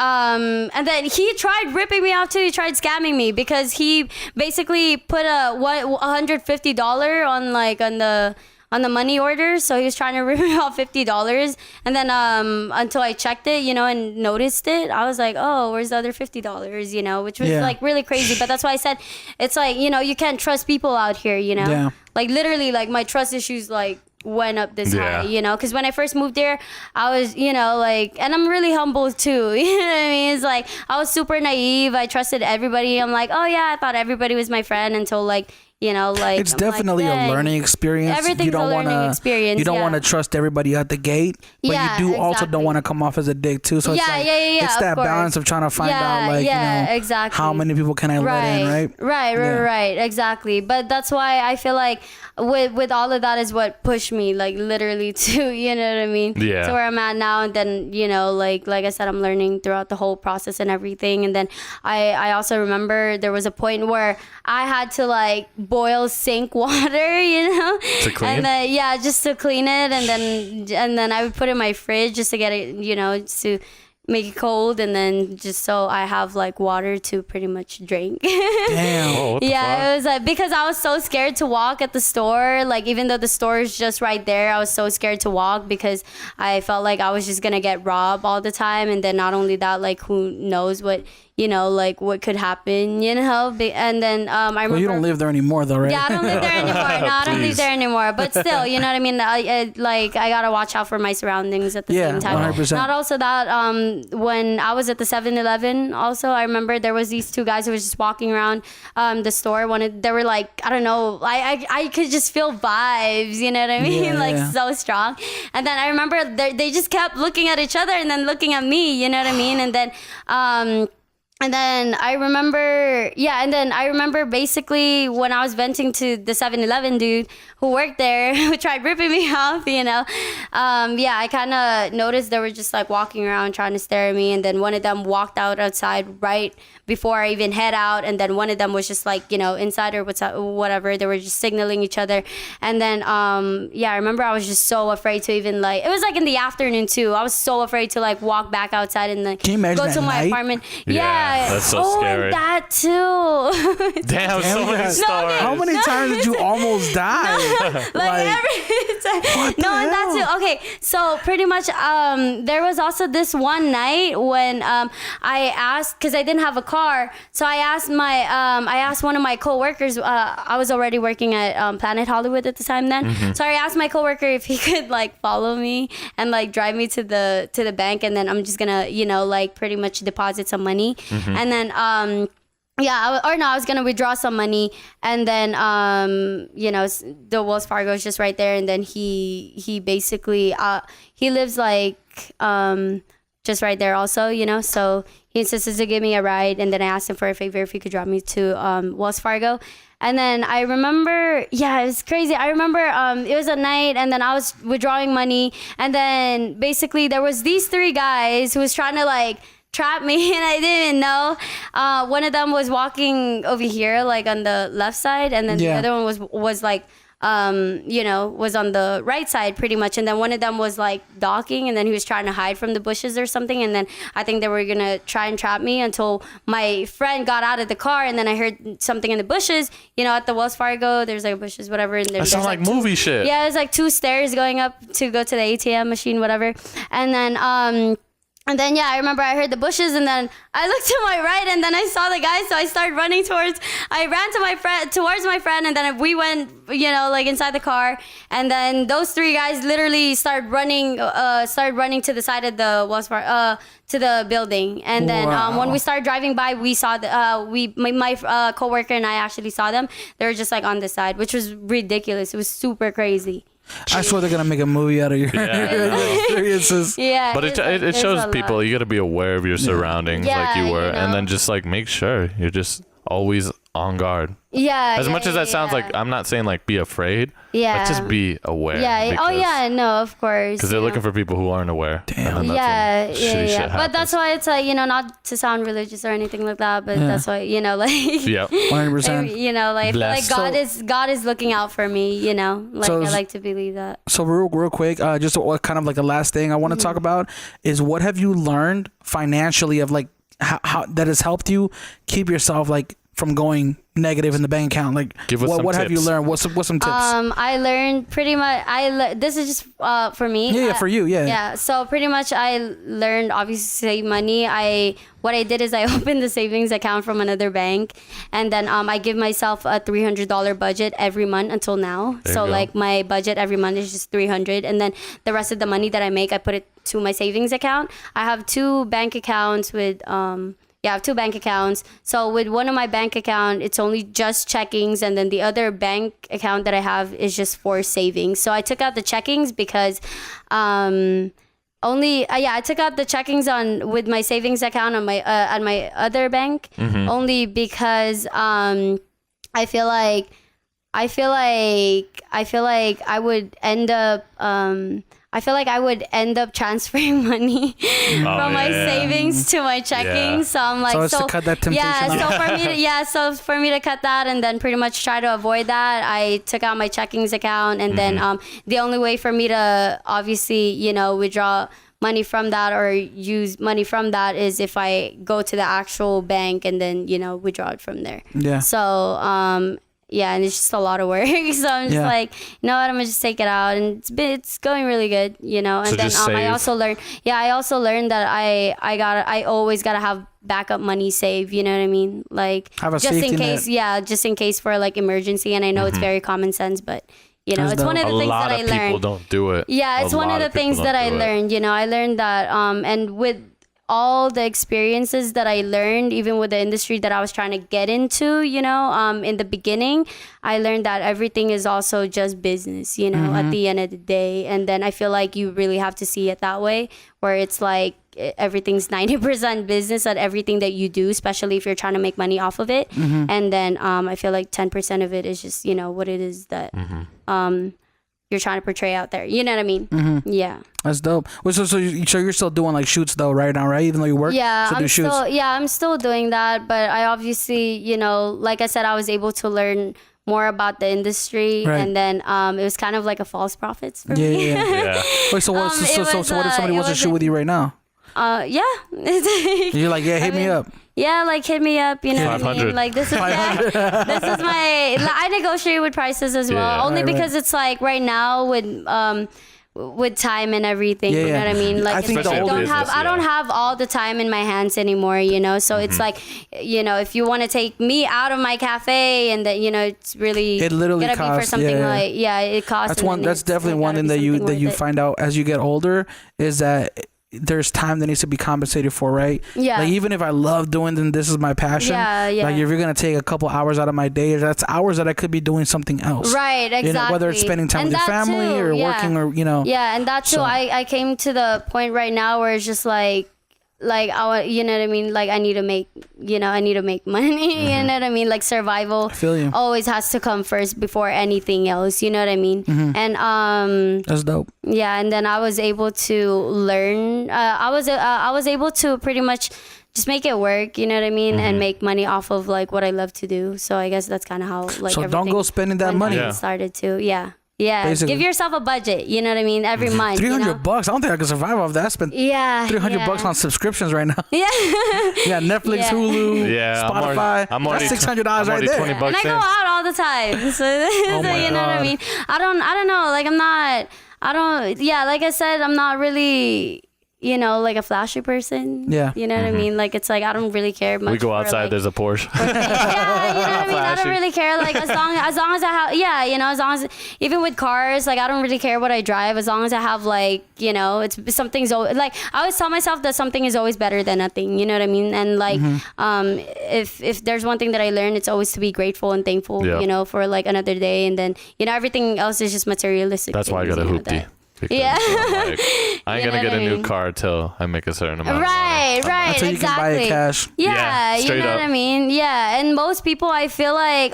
S4: he tried ripping me off too. He tried scamming me because he basically put a $150 on the money order. So he was trying to rip me off $50. And then until I checked it, you know, and noticed it, I was like, oh, where's the other $50, you know, which was like really crazy. But that's why I said, it's like, you know, you can't trust people out here, you know? Yeah. Like literally, like my trust issues like went up this high, you know, because when I first moved there, I was, you know, like, and I'm really humble too, you know what I mean? It's like, I was super naive. I trusted everybody. I'm like, oh yeah, I thought everybody was my friend until like, you know, like
S3: it's definitely a learning experience.
S4: Everything's a learning experience.
S3: You don't want to trust everybody at the gate, but you do also don't want to come off as a dick too. So it's like it's that balance of trying to find out, like, you know, how many people can I let in, right? Right, exactly.
S4: But that's why I feel like with all of that is what pushed me, like literally to, you know what I mean? Yeah. To where I'm at now, and then, you know, like I said, I'm learning throughout the whole process and everything. And then I also remember there was a point where I had to like boil sink water, you know,
S5: to clean
S4: and just to clean it, and then I would put it in my fridge just to get it, you know, to make it cold, and then just so I have like water to pretty much drink.
S3: Damn.
S5: Oh, what the fuck?
S4: It was like, because I was so scared to walk at the store, like even though the store is just right there, I was so scared to walk because I felt like I was just gonna get robbed all the time. And then not only that, like who knows what, you know, like what could happen, you know? And then I remember...
S3: Well, you don't live there anymore though, right?
S4: Yeah, I don't live there anymore. No, I don't live there anymore. But still, you know what I mean? I gotta watch out for my surroundings at the same time. 100%. Not also that, when I was at the 7-Eleven also, I remember there was these two guys who was just walking around the store. They were like, I don't know, I could just feel vibes, you know what I mean? So strong. And then I remember they just kept looking at each other and then looking at me, you know what I mean? And then I remember basically when I was venting to the 7-Eleven dude who worked there, who tried ripping me off, you know, I kind of noticed they were just like walking around trying to stare at me, and then one of them walked outside right before I even head out, and then one of them was just like, inside or whatever. They were just signaling each other, and then I remember I was just so afraid to even like, it was like in the afternoon too. I was so afraid to like walk back outside and like go to my apartment.
S5: Yeah, that's so scary.
S4: And that too.
S5: Damn, so many stories.
S3: How many times did you almost die?
S4: Like every time. No, and that's it. Okay, so pretty much there was also this one night when I asked, because I didn't have a car, so I asked one of my coworkers. I was already working at Planet Hollywood at the time then, so I asked my coworker if he could like follow me and like drive me to the bank, and then I'm just gonna like pretty much deposit some money, and then I was gonna withdraw some money, and then the Wells Fargo is just right there, and then he basically he lives like just right there also, so he insisted to give me a ride, and then I asked him for a favor if he could drop me to Wells Fargo. And then I remember, it was crazy. I remember it was a night, and then I was withdrawing money, and then basically there was these three guys who was trying to like trap me, and I didn't know. One of them was walking over here, like on the left side, and then the other one was like, was on the right side pretty much. And then one of them was like docking, and then he was trying to hide from the bushes or something. And then I think they were gonna try and trap me until my friend got out of the car, and then I heard something in the bushes. At the Wells Fargo, there's like bushes, whatever. And
S5: that sounds like movie shit.
S4: Yeah, there's like 2 stairs going up to go to the ATM machine, whatever. And then I remember I heard the bushes, and then I looked to my right, and then I saw the guy, so I started running I ran towards my friend, and then we went, like inside the car, and then those 3 guys literally started running to the side of the Wells Fargo, to the building, and then when we started driving by, we saw my coworker and I actually saw them. They were just like on the side, which was ridiculous. It was super crazy.
S3: I swear they're gonna make a movie out of your experiences.
S4: Yeah,
S5: but it shows people you got to be aware of your surroundings, like you were, and then just like make sure you're just always on guard.
S4: Yeah.
S5: As much as that sounds like, I'm not saying like be afraid. Yeah. But just be aware.
S4: Yeah. Oh yeah. No, of course.
S5: Because they're looking for people who aren't aware.
S3: Damn.
S4: Yeah. But that's why it's like, not to sound religious or anything like that, but that's why, like.
S5: Yeah.
S3: 100%.
S4: Like God is looking out for me. Like I like to believe that.
S3: So real quick, just what kind of like a last thing I want to talk about is what have you learned financially of like how that has helped you keep yourself like from going negative in the bank account? Like, what have you learned? What's some tips?
S4: I learned pretty much. This is just for me.
S3: Yeah, for you. Yeah.
S4: Yeah. So pretty much, I learned obviously save money. What I did is I opened the savings account from another bank, and then I give myself a $300 budget every month until now. So like my budget every month is just $300, and then the rest of the money that I make, I put it to my savings account. I have 2 bank accounts with I have 2 bank accounts. So with one of my bank account, it's only just checkings, and then the other bank account that I have is just for savings. So I took out the checkings because I took out the checkings with my savings account on my at my other bank, only because I feel like I would end up I would end up transferring money from my savings to my checking. So I'm like,
S3: to cut that temptation out.
S4: So for me to cut that and then pretty much try to avoid that, I took out my checkings account, and then the only way for me to obviously, withdraw money from that or use money from that is if I go to the actual bank and then, withdraw it from there. Yeah. So, and it's just a lot of work. So I'm just like, you know what, I'm gonna just take it out, and it's going really good, And
S5: so
S4: then I also learned that I always gotta have backup money saved. You know what I mean? Like just in case, just in case for like emergency. And I know it's very common sense, but it's one of the things that I learned. A lot of people
S5: don't do it.
S4: Yeah, it's one of the things that I learned. I learned that, and with all the experiences that I learned, even with the industry that I was trying to get into, in the beginning, I learned that everything is also just business, at the end of the day. And then I feel like you really have to see it that way, where it's like everything's 90% business at everything that you do, especially if you're trying to make money off of it. And then I feel like 10% of it is just, what it is that you're trying to portray out there. You know what I mean?
S3: Mm-hmm.
S4: Yeah.
S3: That's dope. Well, so you're still doing like shoots though right now, right? Even though you work,
S4: yeah,
S3: I'm
S4: still doing that. But I obviously, you know, like I said, I was able to learn more about the industry, right. And then it was kind of like a false prophets for me.
S3: Yeah. Wait, so what? So what if somebody wants to shoot with you right now?
S4: Yeah.
S3: You're like, hit me up.
S4: Yeah, like hit me up, you know what I mean? Like this is this is my I negotiate with prices as well. Only because it's like right now with time and everything, you know what I mean? Like I don't have all the time in my hands anymore, you know? So it's like, you know, if you want to take me out of my cafe and that, you know, it's really
S3: it literally
S4: gotta
S3: costs,
S4: be for something it costs.
S3: That's definitely one thing that you find out as you get older is that there's time that needs to be compensated for, right? Yeah. Like even if I love doing them, this is my passion. Yeah. Like if you're gonna take a couple hours out of my day, that's hours that I could be doing something else.
S4: Right. Exactly.
S3: You know, whether it's spending time with your family or working or you know.
S4: Yeah, and that too. I came to the point right now where it's just like I, you know what I mean? Like I need to make money. Mm-hmm. You know what I mean? Like survival
S3: I feel you.
S4: Always has to come first before anything else. You know what I mean? Mm-hmm. And
S3: that's dope.
S4: Yeah, and then I was able to learn. I was able to pretty much just make it work. You know what I mean? Mm-hmm. And make money off of like what I love to do. So I guess that's kind of how like.
S3: So don't go spending that money.
S4: Started to basically. Give yourself a budget, you know what I mean, every month.
S3: $300, you know? I don't think I can survive off that. I spent $300 on subscriptions right now. Yeah. Netflix, Hulu, Spotify. That's $600 right there.
S4: And I go out all the time. So, you know what I mean? I don't know. Like like I said, I'm not really, you know, like a flashy person. Yeah. You know what I mean? Like, it's like, I don't really care much.
S5: We go outside, there's a Porsche.
S4: You know what I mean? I don't really care. Like, as long as I have, you know, as long as, even with cars, like, I don't really care what I drive. As long as I have, like, you know, something's always, like, I always tell myself that something is always better than nothing. You know what I mean? And, like, if there's one thing that I learned, it's always to be grateful and thankful, you know, for, like, another day. And then, you know, everything else is just materialistic.
S5: That's why I got a hoopty. Because, I ain't gonna get a new car till I make a certain amount of money.
S4: Right,
S3: until you can buy it cash.
S4: Yeah, you know what I mean? Yeah, and most people, I feel like,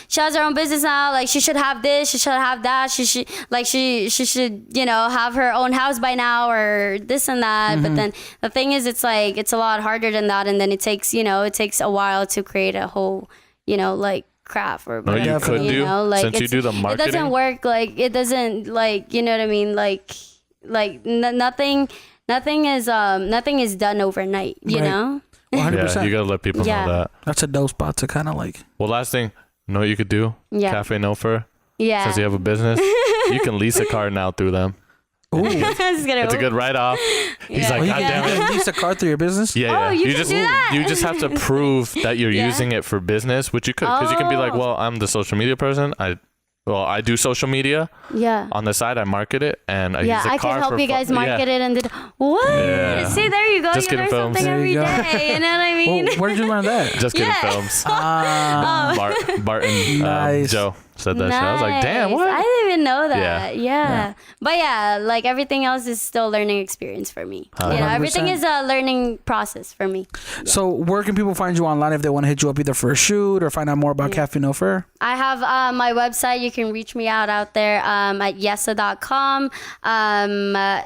S4: she has her own business now. Like, she should have this, she should have that. She should, you know, have her own house by now or this and that. Mm-hmm. But then the thing is, it's like, it's a lot harder than that. And then it takes a while to create a whole, you know, like, craft or whatever,
S5: you could do, like, since you do the marketing.
S4: It doesn't work, like, it doesn't, like, you know what I mean, like nothing is done overnight, you know.
S3: 100%.
S5: Yeah, you gotta let people know that.
S3: That's a dope spot to kind of like.
S5: Well, last thing, you know what you could do? Cafe No Fur.
S4: Yeah.
S5: Since you have a business, you can lease a car now through them.
S3: Ooh.
S5: It's a good write-off. He's like, God damn it.
S3: You lease a car through your business?
S5: Yeah.
S4: You just
S5: have to prove that you're using it for business, which you could, because you can be like, well, I'm the social media person. I do social media. Yeah. On the side, I market it, and I use a car.
S4: I can help you guys market it and what? Yeah. See, there you go.
S5: Just
S4: you learn something every day. You know what I mean?
S3: Well, where did you learn that?
S5: Just getting films. Barton,
S3: nice.
S5: Joe said that shit. I was like, damn, what?
S4: I didn't even know that. Yeah. But yeah, like everything else is still learning experience for me. You know, everything is a learning process for me. Yeah.
S3: So where can people find you online if they want to hit you up either for a shoot or find out more about Cafe No Fur?
S4: I have my website. You can reach me out there at yhessa.com.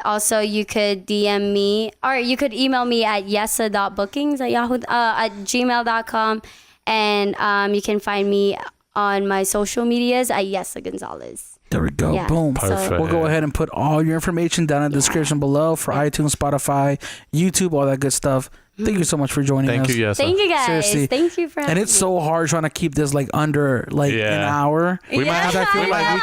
S4: Also, you could DM me or you could email me at yhessa.bookings at gmail.com. And you can find me on my social medias at Yhessa Gonzalez.
S3: There we go. Yeah, boom.
S5: Perfect.
S3: So we'll go ahead and put all your information down in the description below for iTunes, Spotify, YouTube, all that good stuff. Thank you so much for joining us.
S5: Thank you, Yhessa.
S4: Thank you, guys.
S3: Seriously.
S4: Thank you for having me.
S3: And it's so hard trying to keep this like under like an hour.
S5: We might have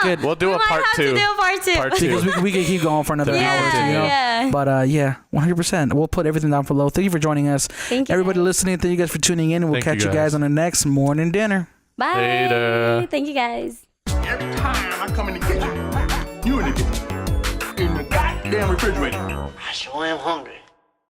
S5: to we'll do a part two.
S3: Part two. Because we could keep going for another hour too, you know? Yeah. But 100%. We'll put everything down below. Thank you for joining us.
S4: Thank you.
S3: Everybody listening, thank you guys for tuning in. And we'll catch you guys on the next morning dinner.
S4: Bye.
S5: Later.
S4: Thank you, guys.
S1: Every time I come in the kitchen, you in the kitchen, in the goddamn refrigerator.
S2: I sure am hungry.